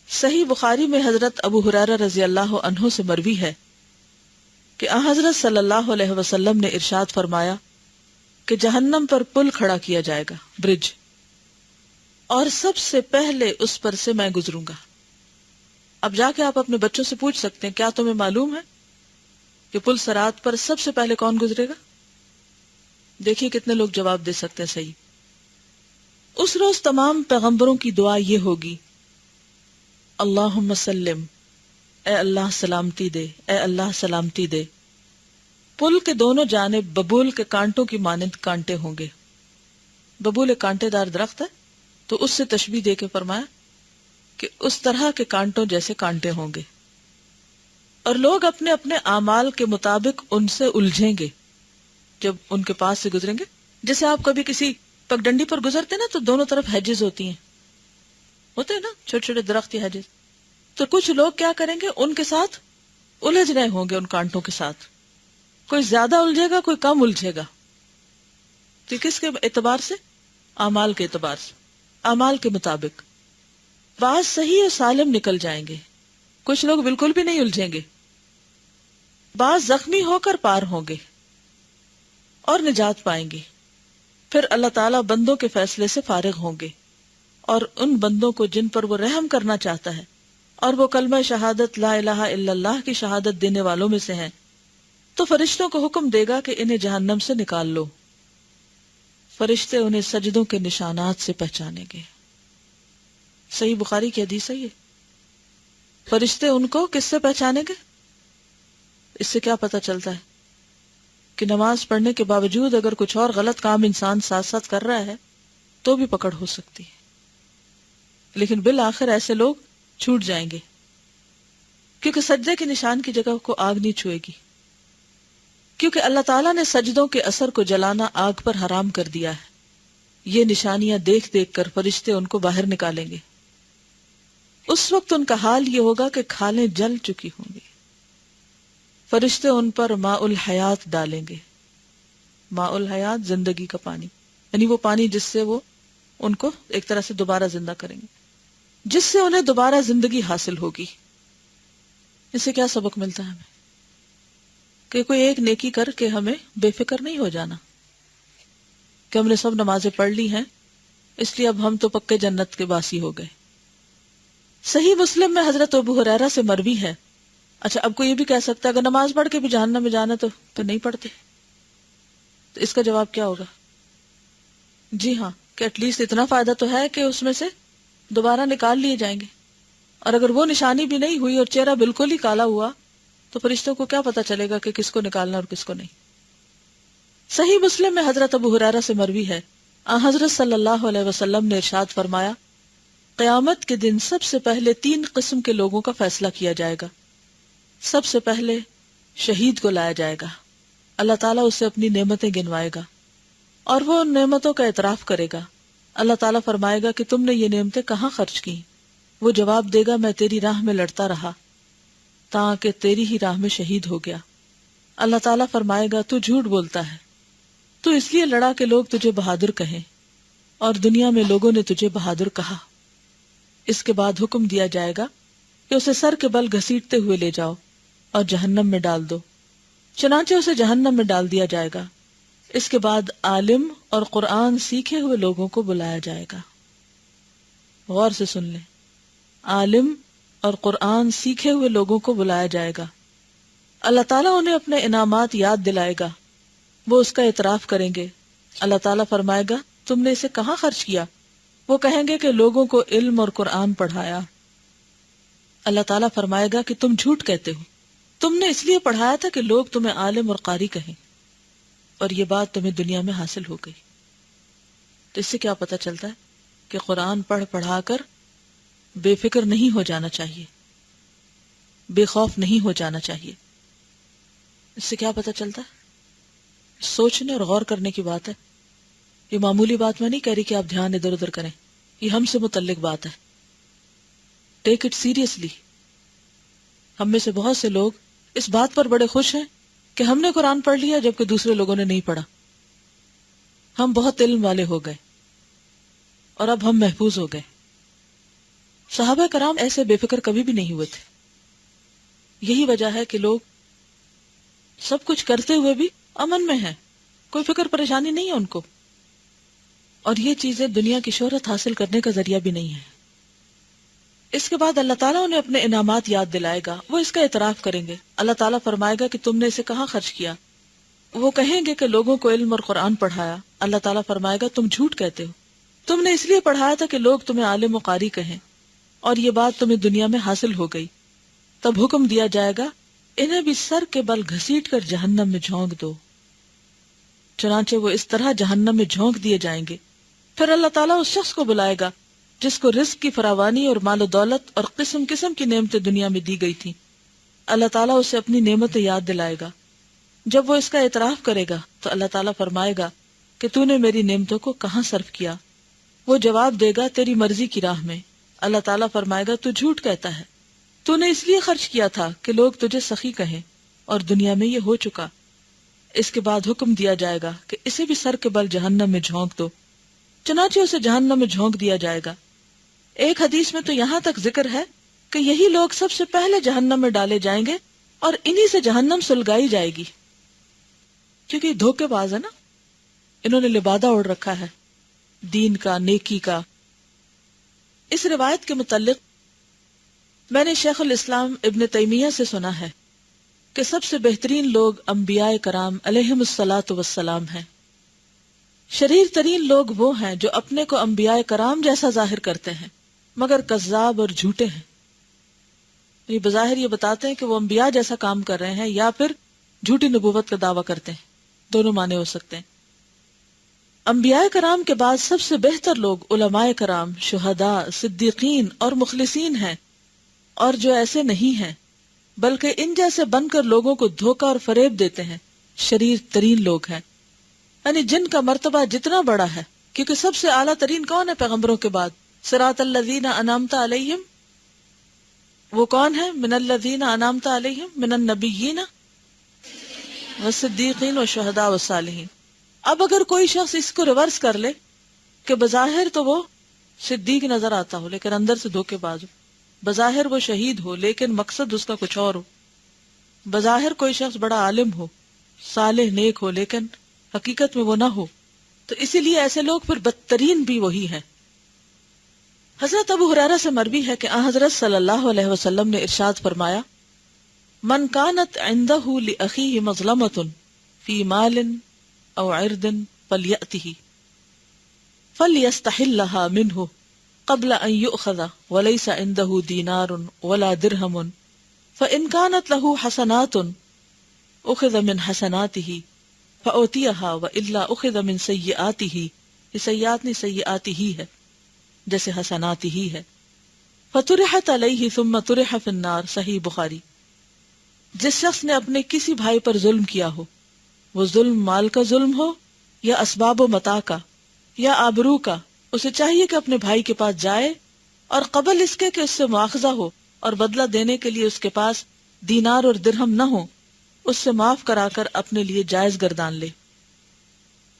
صحیح بخاری میں حضرت ابو ہریرہ رضی اللہ عنہ سے مروی ہے کہ حضرت صلی اللہ علیہ وسلم نے ارشاد فرمایا کہ جہنم پر پل کھڑا کیا جائے گا، برج، اور سب سے پہلے اس پر سے میں گزروں گا. اب جا کے آپ اپنے بچوں سے پوچھ سکتے ہیں کیا تمہیں معلوم ہے کہ پل صراط پر سب سے پہلے کون گزرے گا؟ دیکھیے کتنے لوگ جواب دے سکتے ہیں صحیح. اس روز تمام پیغمبروں کی دعا یہ ہوگی، اللہم سلم، اے اللہ سلامتی دے، اے اللہ سلامتی دے. پل کے دونوں جانب ببول کے کانٹوں کی مانند کانٹے ہوں گے. ببول ایک کانٹے دار درخت ہے، تو اس سے تشبیہ دے کے فرمایا کہ اس طرح کے کانٹوں جیسے کانٹے ہوں گے، اور لوگ اپنے اپنے اعمال کے مطابق ان سے الجھیں گے جب ان کے پاس سے گزریں گے. جیسے آپ کبھی کسی پگڈنڈی پر گزرتے نا تو دونوں طرف ہیجز ہوتی ہیں، ہوتے ہیں نا چھوٹے چھوٹے درخت یا ہیجز. تو کچھ لوگ کیا کریں گے، ان کے ساتھ الجھ رہے ہوں گے، ان کانٹوں کے ساتھ. کوئی زیادہ الجھے گا، کوئی کم الجھے گا. تو کس کے اعتبار سے؟ اعمال کے اعتبار سے، اعمال کے مطابق. بعض صحیح اور سالم نکل جائیں گے، کچھ لوگ بالکل بھی نہیں الجھیں گے. بعض زخمی ہو کر پار ہوں گے اور نجات پائیں گے. پھر اللہ تعالیٰ بندوں کے فیصلے سے فارغ ہوں گے، اور ان بندوں کو جن پر وہ رحم کرنا چاہتا ہے اور وہ کلمہ شہادت لا الہ الا اللہ کی شہادت دینے والوں میں سے ہیں، تو فرشتوں کو حکم دے گا کہ انہیں جہنم سے نکال لو. فرشتے انہیں سجدوں کے نشانات سے پہچانیں گے. صحیح بخاری کی حدیث ہے یہ. فرشتے ان کو کس سے پہچانیں گے؟ اس سے کیا پتہ چلتا ہے کہ نماز پڑھنے کے باوجود اگر کچھ اور غلط کام انسان ساتھ ساتھ کر رہا ہے تو بھی پکڑ ہو سکتی ہے، لیکن بالآخر ایسے لوگ چھوٹ جائیں گے، کیونکہ سجدے کے نشان کی جگہ کو آگ نہیں چھوئے گی، کیونکہ اللہ تعالیٰ نے سجدوں کے اثر کو جلانا آگ پر حرام کر دیا ہے. یہ نشانیاں دیکھ دیکھ کر فرشتے ان کو باہر نکالیں گے. اس وقت ان کا حال یہ ہوگا کہ کھالیں جل چکی ہوں گی. فرشتے ان پر ماء الحیات ڈالیں گے. ماء الحیات زندگی کا پانی، یعنی وہ پانی جس سے وہ ان کو ایک طرح سے دوبارہ زندہ کریں گے، جس سے انہیں دوبارہ زندگی حاصل ہوگی. اس سے کیا سبق ملتا ہے ہمیں؟ کہ کوئی ایک نیکی کر کے ہمیں بے فکر نہیں ہو جانا کہ ہم نے سب نمازیں پڑھ لی ہیں اس لیے اب ہم تو پکے جنت کے باسی ہو گئے. صحیح مسلم میں حضرت ابو ہریرہ سے مروی ہے. اچھا، اب کوئی یہ بھی کہہ سکتا ہے اگر نماز پڑھ کے بھی جہنم میں جانا تو نہیں پڑھتے، تو اس کا جواب کیا ہوگا؟ جی ہاں، کہ ایٹ لیسٹ اتنا فائدہ تو ہے کہ اس میں سے دوبارہ نکال لیے جائیں گے. اور اگر وہ نشانی بھی نہیں ہوئی اور چہرہ بالکل ہی کالا ہوا تو فرشتوں کو کیا پتا چلے گا کہ کس کو نکالنا اور کس کو نہیں. صحیح مسلم میں حضرت ابو ہریرہ سے مروی ہے، حضرت صلی اللہ علیہ وسلم نے ارشاد فرمایا، قیامت کے دن سب سے پہلے 3 قسم کے لوگوں کا فیصلہ کیا جائے گا۔ سب سے پہلے شہید کو لایا جائے گا، اللہ تعالیٰ اسے اپنی نعمتیں گنوائے گا اور وہ ان نعمتوں کا اعتراف کرے گا۔ اللہ تعالیٰ فرمائے گا کہ تم نے یہ نعمتیں کہاں خرچ کی؟ وہ جواب دے گا، میں تیری راہ میں لڑتا رہا تاکہ تیری ہی راہ میں شہید ہو گیا۔ اللہ تعالیٰ فرمائے گا، تو جھوٹ بولتا ہے، تو اس لیے لڑا کہ لوگ تجھے بہادر کہیں، اور دنیا میں لوگوں نے تجھے بہادر کہا۔ اس کے بعد حکم دیا جائے گا کہ اسے سر کے بل گھسیٹتے ہوئے لے جاؤ اور جہنم میں ڈال دو۔ چنانچہ اسے جہنم میں ڈال دیا جائے گا۔ اس کے بعد عالم اور قرآن سیکھے ہوئے لوگوں کو بلایا جائے گا۔ غور سے سن لیں، عالم اور قرآن سیکھے ہوئے لوگوں کو بلایا جائے گا۔ اللہ تعالیٰ انہیں اپنے انعامات یاد دلائے گا، وہ اس کا اعتراف کریں گے۔ اللہ تعالیٰ فرمائے گا، تم نے اسے کہاں خرچ کیا؟ وہ کہیں گے کہ لوگوں کو علم اور قرآن پڑھایا۔ اللہ تعالیٰ فرمائے گا کہ تم جھوٹ کہتے ہو، تم نے اس لیے پڑھایا تھا کہ لوگ تمہیں عالم اور قاری کہیں، اور یہ بات تمہیں دنیا میں حاصل ہو گئی۔ تو اس سے کیا پتہ چلتا ہے کہ قرآن پڑھا کر بے فکر نہیں ہو جانا چاہیے، بے خوف نہیں ہو جانا چاہیے۔ اس سے کیا پتہ چلتا ہے؟ سوچنے اور غور کرنے کی بات ہے۔ یہ معمولی بات میں نہیں کہہ رہی کہ آپ دھیان ادھر ادھر کریں، یہ ہم سے متعلق بات ہے۔ Take it seriously. ہم میں سے بہت سے لوگ اس بات پر بڑے خوش ہیں کہ ہم نے قرآن پڑھ لیا جبکہ دوسرے لوگوں نے نہیں پڑھا۔ ہم بہت علم والے ہو گئے اور اب ہم محفوظ ہو گئے۔ صحابہ کرام ایسے بے فکر کبھی بھی نہیں ہوئے تھے۔ یہی وجہ ہے کہ لوگ سب کچھ کرتے ہوئے بھی امن میں ہیں، کوئی فکر پریشانی نہیں ہے ان کو، اور یہ چیزیں دنیا کی شہرت حاصل کرنے کا ذریعہ بھی نہیں ہے۔ اس کے بعد اللہ تعالیٰ انہیں اپنے انعامات یاد دلائے گا، وہ اس کا اعتراف کریں گے۔ اللہ تعالیٰ فرمائے گا کہ تم نے اسے کہاں خرچ کیا؟ وہ کہیں گے کہ لوگوں کو علم اور قرآن پڑھایا۔ اللہ تعالیٰ فرمائے گا، تم جھوٹ کہتے ہو، تم نے اس لیے پڑھایا تھا کہ لوگ تمہیں عالم و قاری کہیں، اور یہ بات تمہیں دنیا میں حاصل ہو گئی۔ تب حکم دیا جائے گا، انہیں بھی سر کے بل گھسیٹ کر جہنم میں جھونک دو۔ چنانچہ وہ اس طرح جہنم میں جھونک دیے جائیں گے۔ پھر اللہ تعالیٰ اس شخص کو بلائے گا جس کو رزق کی فراوانی اور مال و دولت اور قسم قسم کی نعمتیں دنیا میں دی گئی تھیں۔ اللہ تعالیٰ اسے اپنی نعمتیں یاد دلائے گا۔ جب وہ اس کا اعتراف کرے گا تو اللہ تعالیٰ فرمائے گا کہ تو نے میری نعمتوں کو کہاں صرف کیا؟ وہ جواب دے گا، تیری مرضی کی راہ میں۔ اللہ تعالیٰ فرمائے گا، تو جھوٹ کہتا ہے، تو نے اس لیے خرچ کیا تھا کہ لوگ تجھے سخی کہیں، اور دنیا میں یہ ہو چکا۔ اس کے بعد حکم دیا جائے گا کہ اسے بھی سر کے بل جہنم میں جھونک دو۔ چنانچہ اسے جہنم میں جھونک دیا جائے گا۔ ایک حدیث میں تو یہاں تک ذکر ہے کہ یہی لوگ سب سے پہلے جہنم میں ڈالے جائیں گے اور انہی سے جہنم سلگائی جائے گی، کیونکہ یہ دھوکے باز ہے نا، انہوں نے لبادہ اوڑھ رکھا ہے دین کا، نیکی کا۔ اس روایت کے متعلق میں نے شیخ الاسلام ابن تیمیہ سے سنا ہے کہ سب سے بہترین لوگ انبیاء کرام علیہم الصلاۃ والسلام ہیں۔ شریر ترین لوگ وہ ہیں جو اپنے کو انبیاء کرام جیسا ظاہر کرتے ہیں مگر کذاب اور جھوٹے ہیں۔ یہ بظاہر یہ بتاتے ہیں کہ وہ انبیاء جیسا کام کر رہے ہیں یا پھر جھوٹی نبوت کا دعویٰ کرتے ہیں، دونوں معنی ہو سکتے ہیں۔ انبیاء کرام کے بعد سب سے بہتر لوگ علماء کرام، شہداء، صدیقین اور مخلصین ہیں، اور جو ایسے نہیں ہیں بلکہ ان جیسے بن کر لوگوں کو دھوکہ اور فریب دیتے ہیں، شریر ترین لوگ ہیں۔ یعنی جن کا مرتبہ جتنا بڑا ہے، کیونکہ سب سے اعلیٰ ترین کون ہے پیغمبروں کے بعد؟ صراط الذین انعمت علیہم، وہ کون ہے؟ من الذین انعمت علیہم من النبیین والصدیقین والشہداء والصالحین۔ اب اگر کوئی شخص اس کو ریورس کر لے کہ بظاہر تو وہ صدیق نظر آتا ہو لیکن اندر سے دھوکے باز ہو، بظاہر وہ شہید ہو لیکن مقصد اس کا کچھ اور ہو، بظاہر کوئی شخص بڑا عالم ہو، صالح نیک ہو لیکن حقیقت میں وہ نہ ہو، تو اسی لیے ایسے لوگ پھر بدترین بھی وہی ہیں۔ حضرت ابو ہریرہ سے مروی ہے کہ حضرت صلی اللہ علیہ وسلم نے ارشاد فرمایا، من کانت عنده لأخیہ مظلمۃ فی مال او عرض فلیأتہ فلیستحلها منہ قبل ان یؤخذ وليس عنده دینار ولا درہم فإن كانت له حسنات أخذ من حسناته فأوتیہا وإلا أخذ من سیئاتہ، یہ سیئات نہیں سیئاتہ ہے، جیسے حسنات ہی ہے. فطرحت علیہ ثم طرح فی النار، صحیح بخاری. جس شخص نے اپنے کسی بھائی پر ظلم کیا ہو، وہ ظلم مال کا ظلم ہو یا اسباب و متاع کا یا آبرو کا، اسے چاہیے کہ اپنے بھائی کے پاس جائے اور قبل اس کے کہ اس سے مواخذہ ہو اور بدلہ دینے کے لیے اس کے پاس دینار اور درہم نہ ہو، اس سے معاف کرا کر اپنے لیے جائز گردان لے.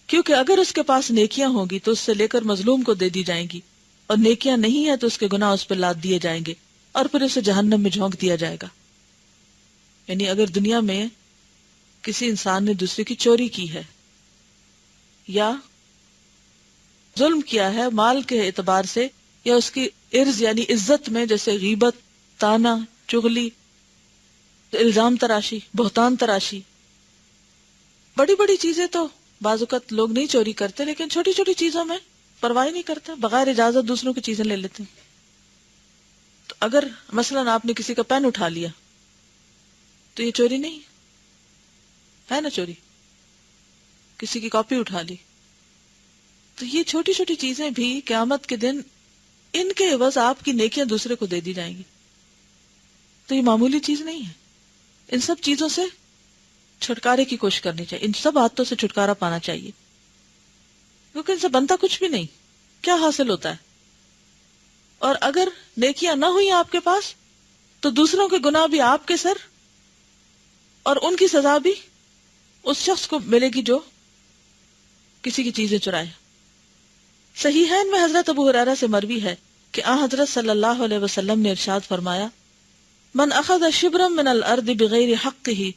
کیونکہ اگر اس کے پاس نیکیاں ہوں گی تو اس سے لے کر مظلوم کو دے دی جائیں گی، اور نیکیاں نہیں ہیں تو اس کے گناہ اس پہ لاد دیے جائیں گے اور پھر اسے جہنم میں جھونک دیا جائے گا. یعنی اگر دنیا میں کسی انسان نے دوسرے کی چوری کی ہے یا ظلم کیا ہے مال کے اعتبار سے یا اس کی عرض یعنی عزت میں، جیسے غیبت، طعنہ، چغلی، الزام تراشی، بہتان تراشی، بڑی بڑی چیزیں تو بعض اوقات لوگ نہیں چوری کرتے، لیکن چھوٹی چھوٹی چیزوں میں پرواہ نہیں کرتے، بغیر اجازت دوسروں کی چیزیں لے لیتے ہیں. تو اگر مثلا آپ نے کسی کا پین اٹھا لیا تو یہ چوری نہیں ہے نا، چوری. کسی کی کاپی اٹھا لی، تو یہ چھوٹی چھوٹی چیزیں بھی قیامت کے دن ان کے عوض آپ کی نیکیاں دوسرے کو دے دی جائیں گی. تو یہ معمولی چیز نہیں ہے. ان سب چیزوں سے چھٹکارے کی کوشش کرنی چاہیے، ان سب عادتوں سے چھٹکارا پانا چاہیے، کیونکہ ان سے بنتا کچھ بھی نہیں. کیا حاصل ہوتا ہے؟ اور اگر نیکیاں نہ ہوئی آپ کے پاس تو دوسروں کے گناہ بھی آپ کے سر، اور ان کی سزا بھی اس شخص کو ملے گی جو کسی کی چیزیں چرائے. صحیحین میں حضرت ابو ہریرہ سے مروی ہے کہ حضرت صلی اللہ علیہ وسلم نے ارشاد فرمایا، من اخذ شبرا من الارض بغیر حقه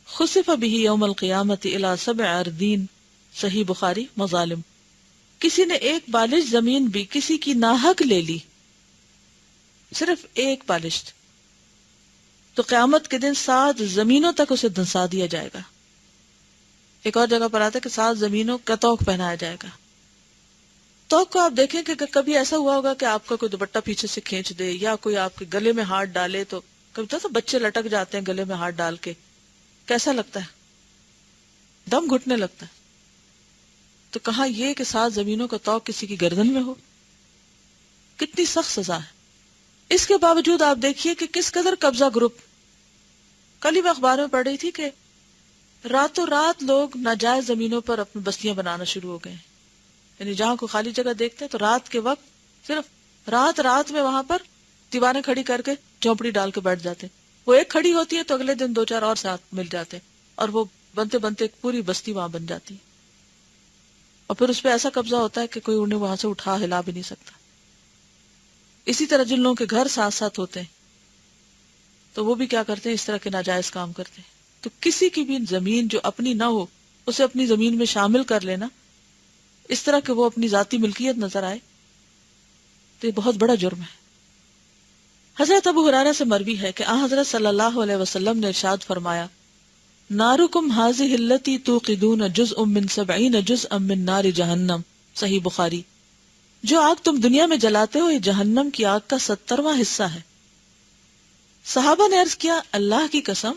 خسف به یوم القیامت الى 7 اردین، صحیح بخاری مظالم. کسی نے ایک بالش زمین بھی کسی کی ناحق لے لی، صرف ایک بالش، تو قیامت کے دن 7 زمینوں تک اسے دھنسا دیا جائے گا. ایک اور جگہ پر آتا ہے کہ 7 زمینوں کا طوق پہنایا جائے گا. طوق کو آپ دیکھیں کہ کبھی ایسا ہوا ہوگا کہ آپ کا کوئی دوپٹہ پیچھے سے کھینچ دے یا کوئی آپ کے گلے میں ہاتھ ڈالے، تو کبھی تو بچے لٹک جاتے ہیں گلے میں ہاتھ ڈال کے، کیسا لگتا ہے؟ دم گھٹنے لگتا ہے. تو کہاں یہ کہ 7 زمینوں کا طوق کسی کی گردن میں ہو، کتنی سخت سزا ہے. اس کے باوجود آپ دیکھیے کہ کس قدر قبضہ گروپ. کل ہی میں اخبار میں پڑھ رہی تھی کہ راتوں رات لوگ ناجائز زمینوں پر اپنی بستیاں بنانا شروع ہو گئے ہیں. یعنی جہاں کو خالی جگہ دیکھتے ہیں تو رات کے وقت صرف رات میں وہاں پر دیواریں کھڑی کر کے جھونپڑی ڈال کے بیٹھ جاتے ہیں. وہ ایک کھڑی ہوتی ہے تو اگلے دن 2-4 اور ساتھ مل جاتے ہیں، اور وہ بنتے بنتے ایک پوری بستی وہاں بن جاتی ہے. اور پھر اس پہ ایسا قبضہ ہوتا ہے کہ کوئی انہیں وہاں سے اٹھا ہلا بھی نہیں سکتا. اسی طرح جن لوگوں کے گھر ساتھ ساتھ ہوتے ہیں تو وہ بھی کیا کرتے ہیں، اس طرح کے ناجائز کام کرتے ہیں. تو کسی کی بھی زمین جو اپنی نہ ہو اسے اپنی زمین میں شامل کر لینا، اس طرح کہ وہ اپنی ذاتی ملکیت نظر آئے، تو یہ بہت بڑا جرم ہے. حضرت ابو ہریرہ سے مروی ہے کہ حضرت صلی اللہ علیہ وسلم نے ارشاد فرمایا، نارکم ھذہ التی توقدون جزء من 70 جزءا من نار جہنم، صحیح بخاری. جو آگ تم دنیا میں جلاتے ہو یہ جہنم کی آگ کا 70واں حصہ ہے. صحابہ نے عرض کیا، اللہ کی قسم،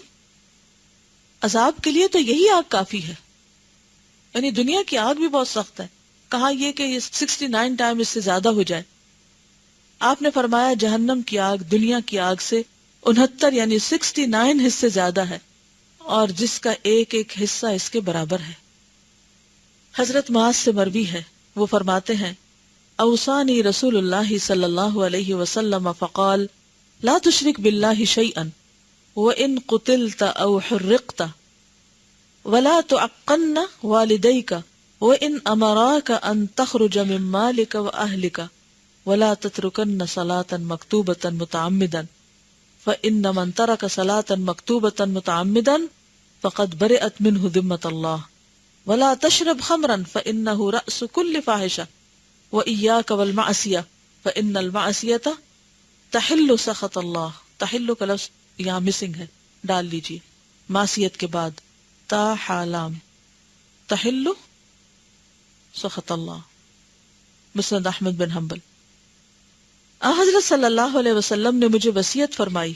عذاب کے لیے تو یہی آگ کافی ہے. یعنی دنیا کی آگ بھی بہت سخت ہے، کہاں یہ کہ یہ 69 ٹائم اس سے زیادہ ہو جائے. آپ نے فرمایا جہنم کی آگ دنیا کی آگ سے 69 یعنی 69 حصے زیادہ ہے، اور جس کا ایک ایک حصہ اس کے برابر ہے. حضرت معاذ سے مروی ہے، وہ فرماتے ہیں، اوصانی رسول اللہ صلی اللہ علیہ وسلم فقال لا تشرک باللہ شیئا وان قتلت او حرقت ولا تعقن والديك وان امراك ان تخرج من مالك واهلك ولا تتركن صلاة مكتوبة متعمدا فان من ترك صلاة مكتوبة متعمدا فقد برئت منه ذمة الله ولا تشرب خمرا فانه رأس كل فاحشة وإياك والمعصية فإن المعصية تحل سخط اللہ. تحل کا لفظ یہاں مسنگ ہے، ڈال لیجیے معصیت کے بعد تا حالام، تحل سخط اللہ. مسند احمد بن حنبل. حضرت صلی اللہ علیہ وسلم نے مجھے وصیت فرمائی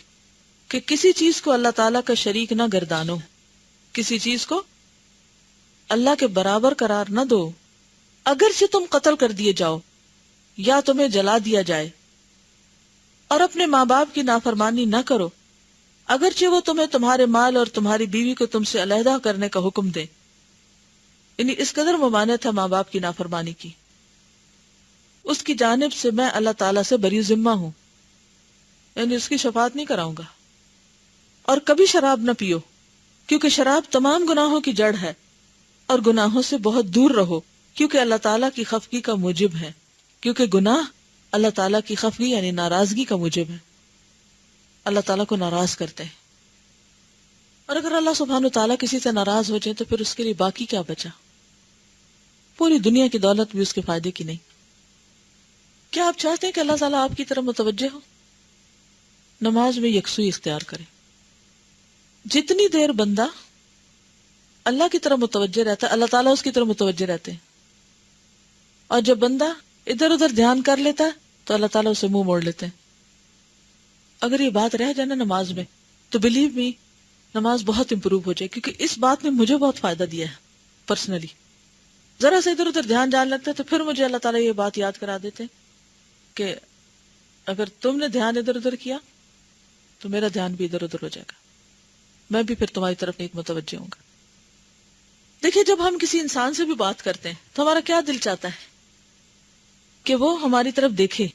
کہ کسی چیز کو اللہ تعالیٰ کا شریک نہ گردانو، کسی چیز کو اللہ کے برابر قرار نہ دو، اگرچہ تم قتل کر دیے جاؤ یا تمہیں جلا دیا جائے، اور اپنے ماں باپ کی نافرمانی نہ کرو اگرچہ وہ تمہیں تمہارے مال اور تمہاری بیوی کو تم سے علیحدہ کرنے کا حکم دے. یعنی اس قدر ممانعت ہے ماں باپ کی نافرمانی کی. اس کی جانب سے میں اللہ تعالیٰ سے بری ذمہ ہوں، یعنی اس کی شفاعت نہیں کراؤں گا. اور کبھی شراب نہ پیو، کیونکہ شراب تمام گناہوں کی جڑ ہے، اور گناہوں سے بہت دور رہو، کیونکہ اللہ تعالیٰ کی خفگی کا موجب ہے. کیونکہ گناہ اللہ تعالیٰ کی خفگی یعنی ناراضگی کا موجب ہے، اللہ تعالیٰ کو ناراض کرتے ہیں. اور اگر اللہ سبحانہ تعالیٰ کسی سے ناراض ہو جائے تو پھر اس کے لیے باقی کیا بچا؟ پوری دنیا کی دولت بھی اس کے فائدے کی نہیں. کیا آپ چاہتے ہیں کہ اللہ تعالیٰ آپ کی طرف متوجہ ہو؟ نماز میں یکسوئی اختیار کرے. جتنی دیر بندہ اللہ کی طرف متوجہ رہتا ہے اللہ تعالیٰ اس کی طرف متوجہ رہتے ہیں، اور جب بندہ ادھر ادھر دھیان کر لیتا ہے تو اللہ تعالیٰ اسے منہ موڑ لیتے ہیں. اگر یہ بات رہ جائے نا نماز میں تو بلیو می نماز بہت امپروو ہو جائے، کیونکہ اس بات نے مجھے بہت فائدہ دیا ہے پرسنلی. ذرا سے ادھر ادھر دھیان جان لگتا ہے تو پھر مجھے اللہ تعالیٰ یہ بات یاد کرا دیتے کہ اگر تم نے دھیان ادھر ادھر کیا تو میرا دھیان بھی ادھر ادھر ہو جائے گا، میں بھی پھر تمہاری طرف ایک متوجہ ہوں گا. دیکھیے جب ہم کسی انسان سے بھی بات کرتے ہیں تو ہمارا کیا دل چاہتا ہے کہ وہ ہماری طرف دیکھے.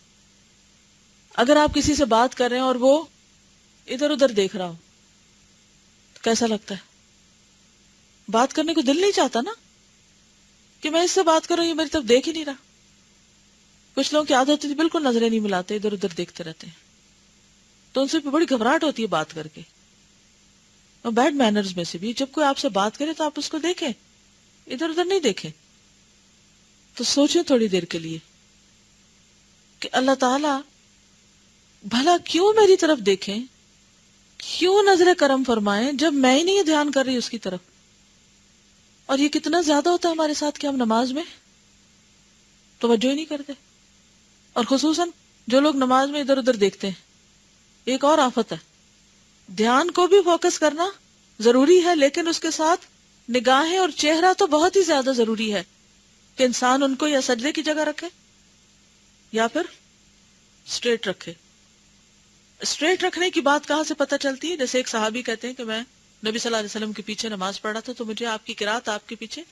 اگر آپ کسی سے بات کر رہے ہیں اور وہ ادھر ادھر دیکھ رہا ہو تو کیسا لگتا ہے؟ بات کرنے کو دل نہیں چاہتا نا کہ میں اس سے بات کروں، یہ میری طرف دیکھ ہی نہیں رہا. کچھ لوگوں کی عادت ہوتی ہے بالکل نظریں نہیں ملاتے، ادھر ادھر دیکھتے رہتے ہیں، تو ان سے بڑی گھبراہٹ ہوتی ہے بات کر کے. اور بیڈ مینرز میں سے بھی جب کوئی آپ سے بات کرے تو آپ اس کو دیکھیں، ادھر ادھر نہیں دیکھیں. تو سوچیں تھوڑی دیر کے لیے کہ اللہ تعالی بھلا کیوں میری طرف دیکھیں، کیوں نظر کرم فرمائیں جب میں ہی نہیں دھیان کر رہی اس کی طرف. اور یہ کتنا زیادہ ہوتا ہے ہمارے ساتھ کہ ہم نماز میں توجہ ہی نہیں کرتے. اور خصوصاً جو لوگ نماز میں ادھر ادھر دیکھتے ہیں، ایک اور آفت ہے. دھیان کو بھی فوکس کرنا ضروری ہے، لیکن اس کے ساتھ نگاہیں اور چہرہ تو بہت ہی زیادہ ضروری ہے کہ انسان ان کو یا سجدے کی جگہ رکھے یا پھر اسٹریٹ رکھے. اسٹریٹ رکھنے کی بات کہاں سے پتہ چلتی ہے؟ جیسے ایک صحابی کہتے ہیں کہ میں نبی صلی اللہ علیہ وسلم کے پیچھے نماز پڑھ رہا تھا تو مجھے آپ کی قرات آپ کے پیچھے،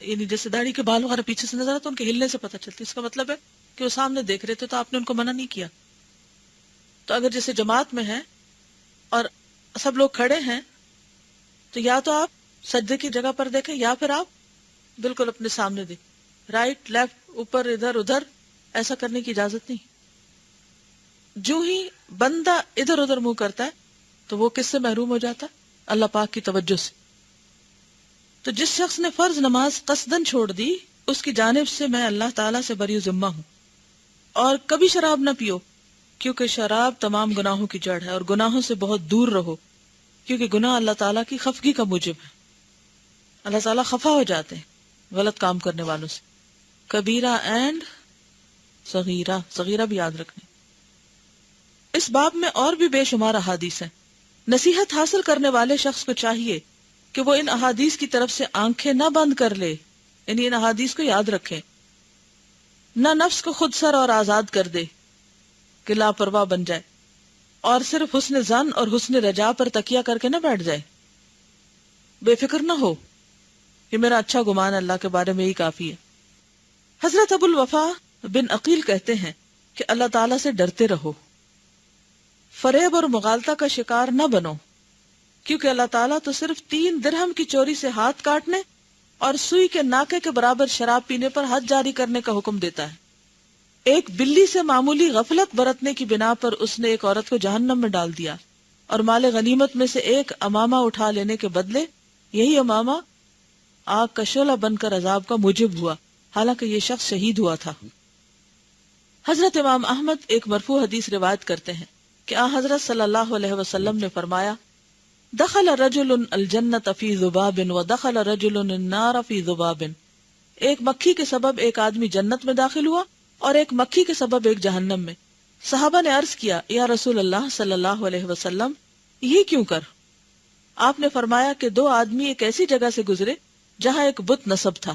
یعنی جیسے داڑھی کے بال وغیرہ پیچھے سے نظر آتا، ان کے ہلنے سے پتہ چلتی. اس کا مطلب ہے کہ وہ سامنے دیکھ رہے تھے تو آپ نے ان کو منع نہیں کیا. تو اگر جیسے جماعت میں ہے اور سب لوگ کھڑے ہیں تو یا تو آپ سجدے کی جگہ پر دیکھیں یا پھر آپ بالکل اپنے سامنے دیکھیں. رائٹ لیفٹ اوپر ادھر ادھر ایسا کرنے کی اجازت نہیں. جو ہی بندہ ادھر ادھر منہ کرتا ہے تو وہ کس سے محروم ہو جاتا ہے؟ اللہ پاک کی توجہ سے. تو جس شخص نے فرض نماز قصدن چھوڑ دی اس کی جانب سے میں اللہ تعالیٰ سے بری ذمہ ہوں. اور کبھی شراب نہ پیو، کیونکہ شراب تمام گناہوں کی جڑ ہے، اور گناہوں سے بہت دور رہو، کیونکہ گناہ اللہ تعالیٰ کی خفگی کا موجب ہے. اللہ تعالیٰ خفا ہو جاتے ہیں غلط کام کرنے والوں سے. کبیرہ اینڈ صغیرہ، صغیرہ بھی یاد رکھنے. اس باب میں اور بھی بے شمار احادیث ہیں. نصیحت حاصل کرنے والے شخص کو چاہیے کہ وہ ان احادیث کی طرف سے آنکھیں نہ بند کر لے، یعنی ان احادیث کو یاد رکھے، نہ نفس کو خود سر اور آزاد کر دے کہ لاپرواہ بن جائے، اور صرف حسن ظن اور حسن رجا پر تکیہ کر کے نہ بیٹھ جائے. بے فکر نہ ہو کہ میرا اچھا گمان اللہ کے بارے میں ہی کافی ہے. حضرت ابو الوفا بن عقیل کہتے ہیں کہ اللہ تعالیٰ سے ڈرتے رہو، فریب اور مغالطہ کا شکار نہ بنو، کیونکہ اللہ تعالیٰ تو صرف 3 درہم کی چوری سے ہاتھ کاٹنے اور سوئی کے ناکے کے برابر شراب پینے پر حد جاری کرنے کا حکم دیتا ہے. ایک بلی سے معمولی غفلت برتنے کی بنا پر اس نے ایک عورت کو جہنم میں ڈال دیا، اور مال غنیمت میں سے ایک امامہ اٹھا لینے کے بدلے یہی امامہ آگ کا شعلہ بن کر عذاب کا موجب ہوا، حالانکہ یہ شخص شہید ہوا تھا. حضرت امام احمد ایک مرفوع حدیث روایت کرتے ہیں کہ حضرت صلی اللہ علیہ وسلم نے فرمایا، دخل رجل الجنت فی ذباب ودخل رجل النار فی ذباب. ایک مکھی کے سبب ایک آدمی جنت میں داخل ہوا اور ایک مکھی کے سبب ایک جہنم میں. صحابہ نے عرض کیا، یا رسول اللہ صلی اللہ علیہ وسلم، یہ کیوں کر؟ آپ نے فرمایا کہ 2 آدمی ایک ایسی جگہ سے گزرے جہاں ایک بت نصب تھا.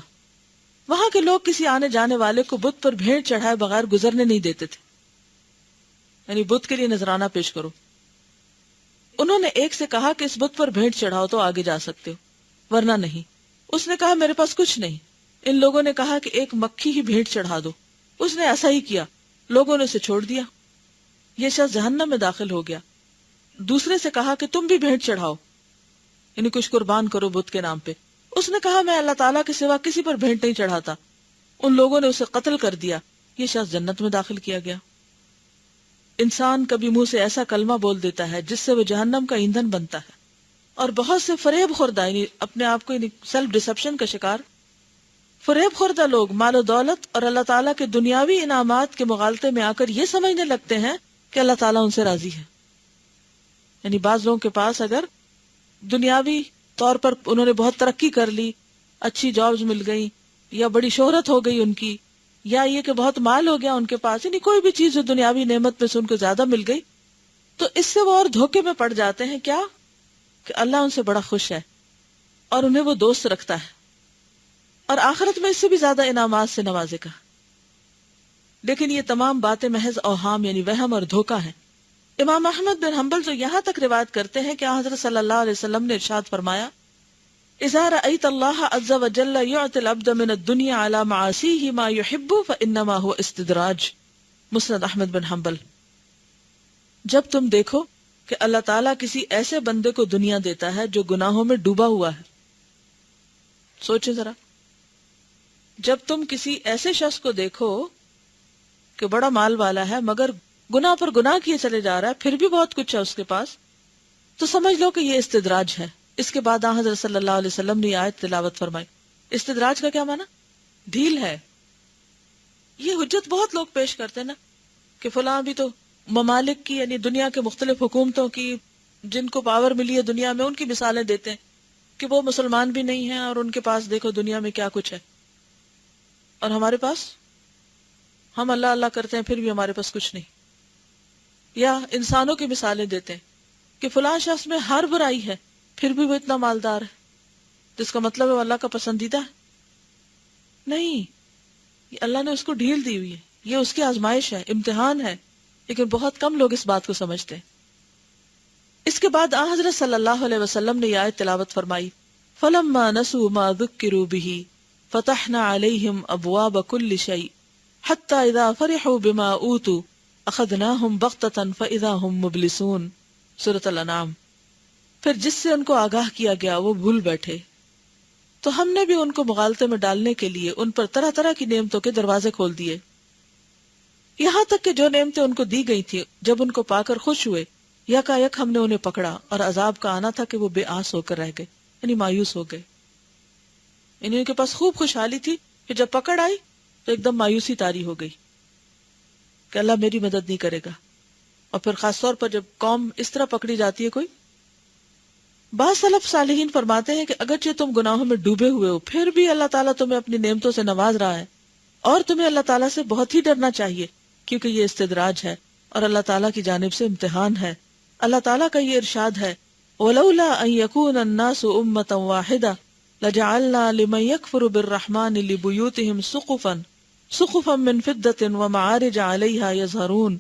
وہاں کے لوگ کسی آنے جانے والے کو بت پر بھیڑ چڑھائے بغیر گزرنے نہیں دیتے تھے، یعنی بت کے لیے نذرانہ پیش کرو. انہوں نے ایک سے کہا کہ اس بت پر بھیڑ چڑھاؤ تو آگے جا سکتے ہو ورنہ نہیں. اس نے کہا میرے پاس کچھ نہیں. ان لوگوں نے کہا کہ ایک مکھی ہی بھیڑ چڑھا دو. اس نے ایسا ہی کیا، لوگوں نے اسے چھوڑ دیا. یہ شخص جہنم میں داخل ہو گیا. دوسرے سے کہا کہ تم بھی بھیڑ چڑھاؤ، یعنی کچھ قربان کرو بت کے نام پہ. اس نے کہا میں اللہ تعالیٰ کے سوا کسی پر بھیڑ نہیں چڑھاتا. ان لوگوں نے اسے قتل کر دیا. یہ شخص جنت میں داخل کیا گیا. انسان کبھی منہ سے ایسا کلمہ بول دیتا ہے جس سے وہ جہنم کا ایندھن بنتا ہے. اور بہت سے فریب خوردہ، یعنی اپنے آپ کو سیلف ڈسپشن کا شکار، فریب خوردہ لوگ مال و دولت اور اللہ تعالیٰ کے دنیاوی انعامات کے مغالطے میں آ کر یہ سمجھنے لگتے ہیں کہ اللہ تعالیٰ ان سے راضی ہے. یعنی بعض لوگوں کے پاس اگر دنیاوی طور پر انہوں نے بہت ترقی کر لی، اچھی جابز مل گئی، یا بڑی شہرت ہو گئی ان کی، یا یہ کہ بہت مال ہو گیا ان کے پاس، یعنی کوئی بھی چیز جو دنیاوی نعمت میں سے ان کو زیادہ مل گئی، تو اس سے وہ اور دھوکے میں پڑ جاتے ہیں کیا کہ اللہ ان سے بڑا خوش ہے اور انہیں وہ دوست رکھتا ہے اور آخرت میں اس سے بھی زیادہ انعامات سے نوازے گا. لیکن یہ تمام باتیں محض اوہام یعنی وہم اور دھوکہ ہیں. امام احمد بن حنبل جو یہاں تک روایت کرتے ہیں کہ حضرت صلی اللہ علیہ وسلم نے ارشاد فرمایا اذا رأيت الله عز وجل يعطي العبد من الدنيا على معاصيه ما يحب فإنما هو استدراج. مسند احمد بن حنبل. جب تم دیکھو کہ اللہ تعالیٰ کسی ایسے بندے کو دنیا دیتا ہے جو گناہوں میں ڈوبا ہوا ہے، سوچیں ذرا، جب تم کسی ایسے شخص کو دیکھو کہ بڑا مال والا ہے مگر گناہ پر گناہ کیے چلے جا رہا ہے، پھر بھی بہت کچھ ہے اس کے پاس، تو سمجھ لو کہ یہ استدراج ہے. اس کے بعد حضرت صلی اللہ علیہ وسلم نے آیت تلاوت فرمائی. استدراج کا کیا معنی؟ ڈھیل ہے. یہ حجت بہت لوگ پیش کرتے ہیں نا کہ فلاں بھی تو ممالک کی، یعنی دنیا کے مختلف حکومتوں کی جن کو پاور ملی ہے دنیا میں، ان کی مثالیں دیتے ہیں کہ وہ مسلمان بھی نہیں ہیں اور ان کے پاس دیکھو دنیا میں کیا کچھ ہے، اور ہمارے پاس ہم اللہ اللہ کرتے ہیں پھر بھی ہمارے پاس کچھ نہیں. یا انسانوں کی مثالیں دیتے ہیں کہ فلاں شخص میں ہر برائی ہے پھر بھی وہ اتنا مالدار ہے، جس کا مطلب ہے وہ اللہ کا پسندیدہ ہے. نہیں، یہ اللہ نے اس کو ڈھیل دی ہوئی ہے، یہ اس کی آزمائش ہے، امتحان ہے. لیکن بہت کم لوگ اس بات کو سمجھتے ہیں. اس کے بعد حضرت صلی اللہ علیہ وسلم نے یہ آیت تلاوت فرمائی فَلَمَّا نَسُوا مَا ذُكِّرُوا بِهِ فَتَحْنَا عَلَيْهِمْ أَبْوَابَ كُلِّ شَيْءٍ حَتَّى إِذَا فَرِحُوا بِمَا أُوتُوا أَخَذْنَاهُمْ بَغْتَةً فَإِذَا هُمْ مُبْلِسُونَ. سورۃ الانعام. پھر جس سے ان کو آگاہ کیا گیا وہ بھول بیٹھے تو ہم نے بھی ان کو مغالطے میں ڈالنے کے لیے ان پر طرح طرح کی نعمتوں کے دروازے کھول دیے، یہاں تک کہ جو نعمتیں ان کو دی گئی تھی جب ان کو پا کر خوش ہوئے، یکا یک ہم نے انہیں پکڑا اور عذاب کا آنا تھا کہ وہ بے آس ہو کر رہ گئے، یعنی مایوس ہو گئے. یعنی ان کے پاس خوب خوشحالی تھی کہ جب پکڑ آئی تو ایک دم مایوسی طاری ہو گئی کہ اللہ میری مدد نہیں کرے گا. اور پھر خاص طور پر جب قوم اس طرح پکڑی جاتی ہے کوئی. بعض سلف صالحین فرماتے ہیں کہ اگرچہ تم گناہوں میں ڈوبے ہوئے ہو پھر بھی اللہ تعالیٰ تمہیں اپنی نعمتوں سے نواز رہا ہے، اور تمہیں اللہ تعالیٰ سے بہت ہی ڈرنا چاہیے کیونکہ یہ استدراج ہے اور اللہ تعالیٰ کی جانب سے امتحان ہے. اللہ تعالیٰ کا یہ ارشاد ہے وَلَوْلَا أَن يَكُونَ النَّاسُ أُمَّةً وَاحِدَةً لَجَعَلْنَا لِمَن يَكْفُرُ بِالرَّحْمَنِ لِبُيُوتِهِمْ سُقُفًا مِّن فِضَّةٍ وَمَعَارِجَ عَلَيْهَا يَظْهَرُونَ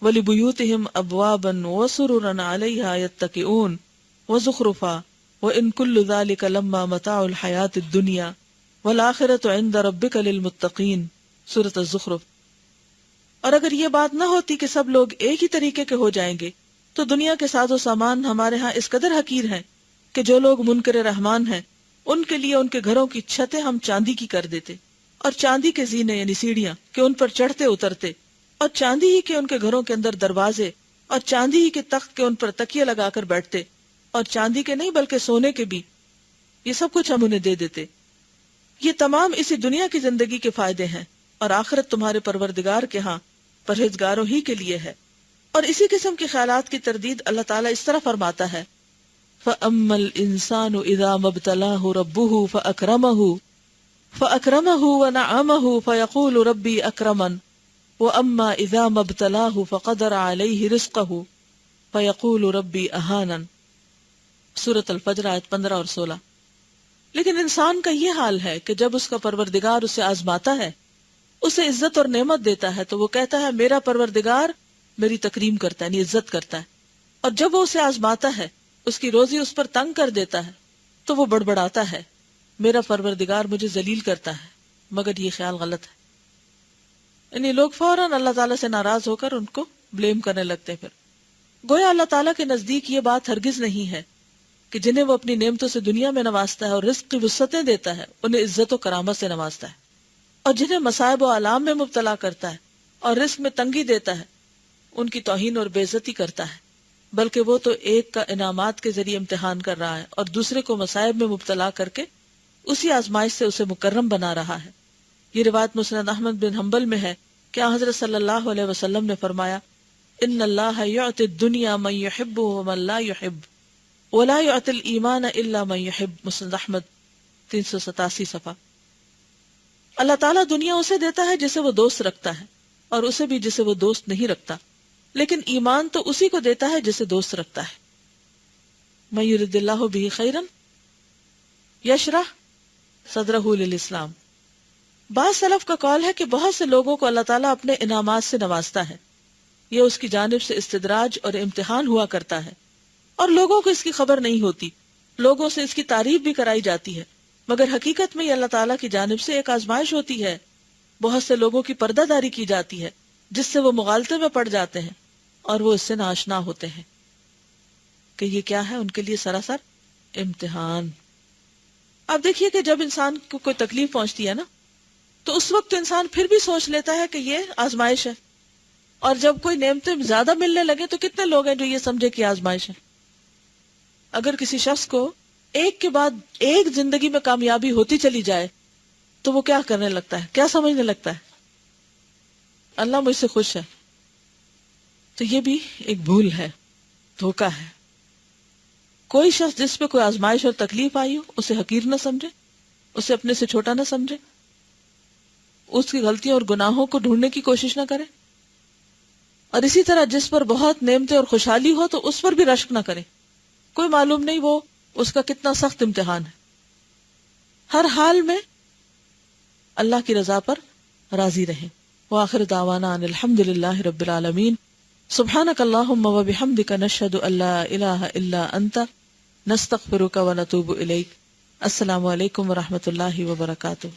وَلِبُيُوتِهِمْ أَبْوَابًا وَسُرُرًا عَلَيْهَا يَتَّكِئُونَ وَزُخْرُفًا وَإِن كُلُّ ذَلِكَ لَمَّا مَتَاعُ الْحَيَاةِ الدُّنْيَا وَالْآخِرَةُ عِندَ رَبِّكَ لِلْمُتَّقِينَ. سورۃ الزخرف. اور اگر یہ بات نہ ہوتی کہ سب لوگ ایک ہی طریقے کے ہو جائیں گے تو دنیا کے ساز و سامان ہمارے ہاں اس قدر حقیر ہیں کہ جو لوگ منکر رحمان ہیں ان کے لیے ان کے گھروں کی چھتیں ہم چاندی کی کر دیتے، اور چاندی کے زینے یعنی سیڑھیاں کہ ان پر چڑھتے اترتے، اور چاندی ہی کے ان کے گھروں کے اندر دروازے، اور چاندی ہی کے تخت کے ان پر تکیے لگا کر بیٹھتے، اور چاندی کے نہیں بلکہ سونے کے بھی. یہ سب کچھ ہم انہیں دے دیتے. یہ تمام اسی دنیا کی زندگی کے فائدے ہیں، اور آخرت تمہارے پروردگار کے ہاں پرہیزگاروں ہی کے لیے ہے. اور اسی قسم کے خیالات کی تردید اللہ تعالیٰ اس طرح فرماتا ہے فَأَمَّا الْإِنسَانُ إِذَا مَبْتَلَاهُ رَبُّهُ فَأَكْرَمَهُ وَنَعَمَهُ فَيَقُولُ رَبِّي أَكْرَمَنِ وَأَمَّا إِذَا مَبْتَلَاهُ فَقَدَرَ عَلَيْهِ رِزْقَهُ فَيَقُولُ رَبِّي أَهَانَنِ. سورۃ الفجر آیت 15 اور 16. لیکن انسان کا یہ حال ہے کہ جب اس کا پروردگار اسے آزماتا ہے، اسے عزت اور نعمت دیتا ہے، تو وہ کہتا ہے میرا پروردگار میری تکریم کرتا ہے، یعنی عزت کرتا ہے. اور جب وہ اسے آزماتا ہے، اس کی روزی اس پر تنگ کر دیتا ہے، تو وہ بڑبڑاتا ہے میرا پروردگار مجھے ذلیل کرتا ہے. مگر یہ خیال غلط ہے. یعنی لوگ فوراً اللہ تعالیٰ سے ناراض ہو کر ان کو بلیم کرنے لگتے ہیں. پھر گویا اللہ تعالیٰ کے نزدیک یہ بات ہرگز نہیں ہے کہ جنہیں وہ اپنی نعمتوں سے دنیا میں نوازتا ہے اور رزق کی وسعتیں دیتا ہے، انہیں عزت و کرامت سے نوازتا ہے، اور جنہیں مصائب و آلام میں مبتلا کرتا ہے اور رزق میں تنگی دیتا ہے، ان کی توہین اور بے عزتی کرتا ہے. بلکہ وہ تو ایک کا انعامات کے ذریعے امتحان کر رہا ہے اور دوسرے کو مصائب میں مبتلا کر کے اسی آزمائش سے اسے مکرم بنا رہا ہے. یہ روایت مسند احمد بن حنبل میں ہے کہ حضرت صلی اللہ علیہ وسلم نے فرمایا ان اللہ یعطی الدنیا من یحب ومن لا یحب ولا یعطی الایمان الا من یحب. مسند احمد 387 صفحہ. اللہ تعالیٰ دنیا اسے دیتا ہے جسے وہ دوست رکھتا ہے، اور اسے بھی جسے وہ دوست نہیں رکھتا، لیکن ایمان تو اسی کو دیتا ہے جسے دوست رکھتا ہے. من یرد اللہ بہ خیرا یشرح صدرہ للاسلام. بعض سلف کا قول ہے کہ بہت سے لوگوں کو اللہ تعالیٰ اپنے انعامات سے نوازتا ہے. یہ اس کی جانب سے استدراج اور امتحان ہوا کرتا ہے، اور لوگوں کو اس کی خبر نہیں ہوتی. لوگوں سے اس کی تعریف بھی کرائی جاتی ہے، مگر حقیقت میں یہ اللہ تعالیٰ کی جانب سے ایک آزمائش ہوتی ہے. بہت سے لوگوں کی پردہ داری کی جاتی ہے جس سے وہ مغالطے میں پڑ جاتے ہیں اور وہ اس سے ناآشنا ہوتے ہیں کہ یہ کیا ہے، ان کے لیے سراسر امتحان. اب دیکھیے کہ جب انسان کو کوئی تکلیف پہنچتی ہے نا، تو اس وقت انسان پھر بھی سوچ لیتا ہے کہ یہ آزمائش ہے، اور جب کوئی نعمتیں زیادہ ملنے لگے تو کتنے لوگ ہیں جو یہ سمجھے کہ آزمائش ہے. اگر کسی شخص کو ایک کے بعد ایک زندگی میں کامیابی ہوتی چلی جائے تو وہ کیا کرنے لگتا ہے، کیا سمجھنے لگتا ہے؟ اللہ مجھ سے خوش ہے. تو یہ بھی ایک بھول ہے، دھوکہ ہے. کوئی شخص جس پہ کوئی آزمائش اور تکلیف آئی ہو اسے حقیر نہ سمجھے، اسے اپنے سے چھوٹا نہ سمجھے، اس کی غلطیوں اور گناہوں کو ڈھونڈنے کی کوشش نہ کرے. اور اسی طرح جس پر بہت نعمتیں اور خوشحالی ہو تو اس پر بھی رشک نہ کرے. کوئی معلوم نہیں وہ اس کا کتنا سخت امتحان ہے. ہر حال میں اللہ کی رضا پر راضی رہیں. وآخر دعوانا ان الحمد للہ رب العالمین. سبحانک اللہم وبحمدک نشہد ان لا الہ الا انت نستغفرک ونتوب الیک. السلام علیکم ورحمۃ اللہ وبرکاتہ.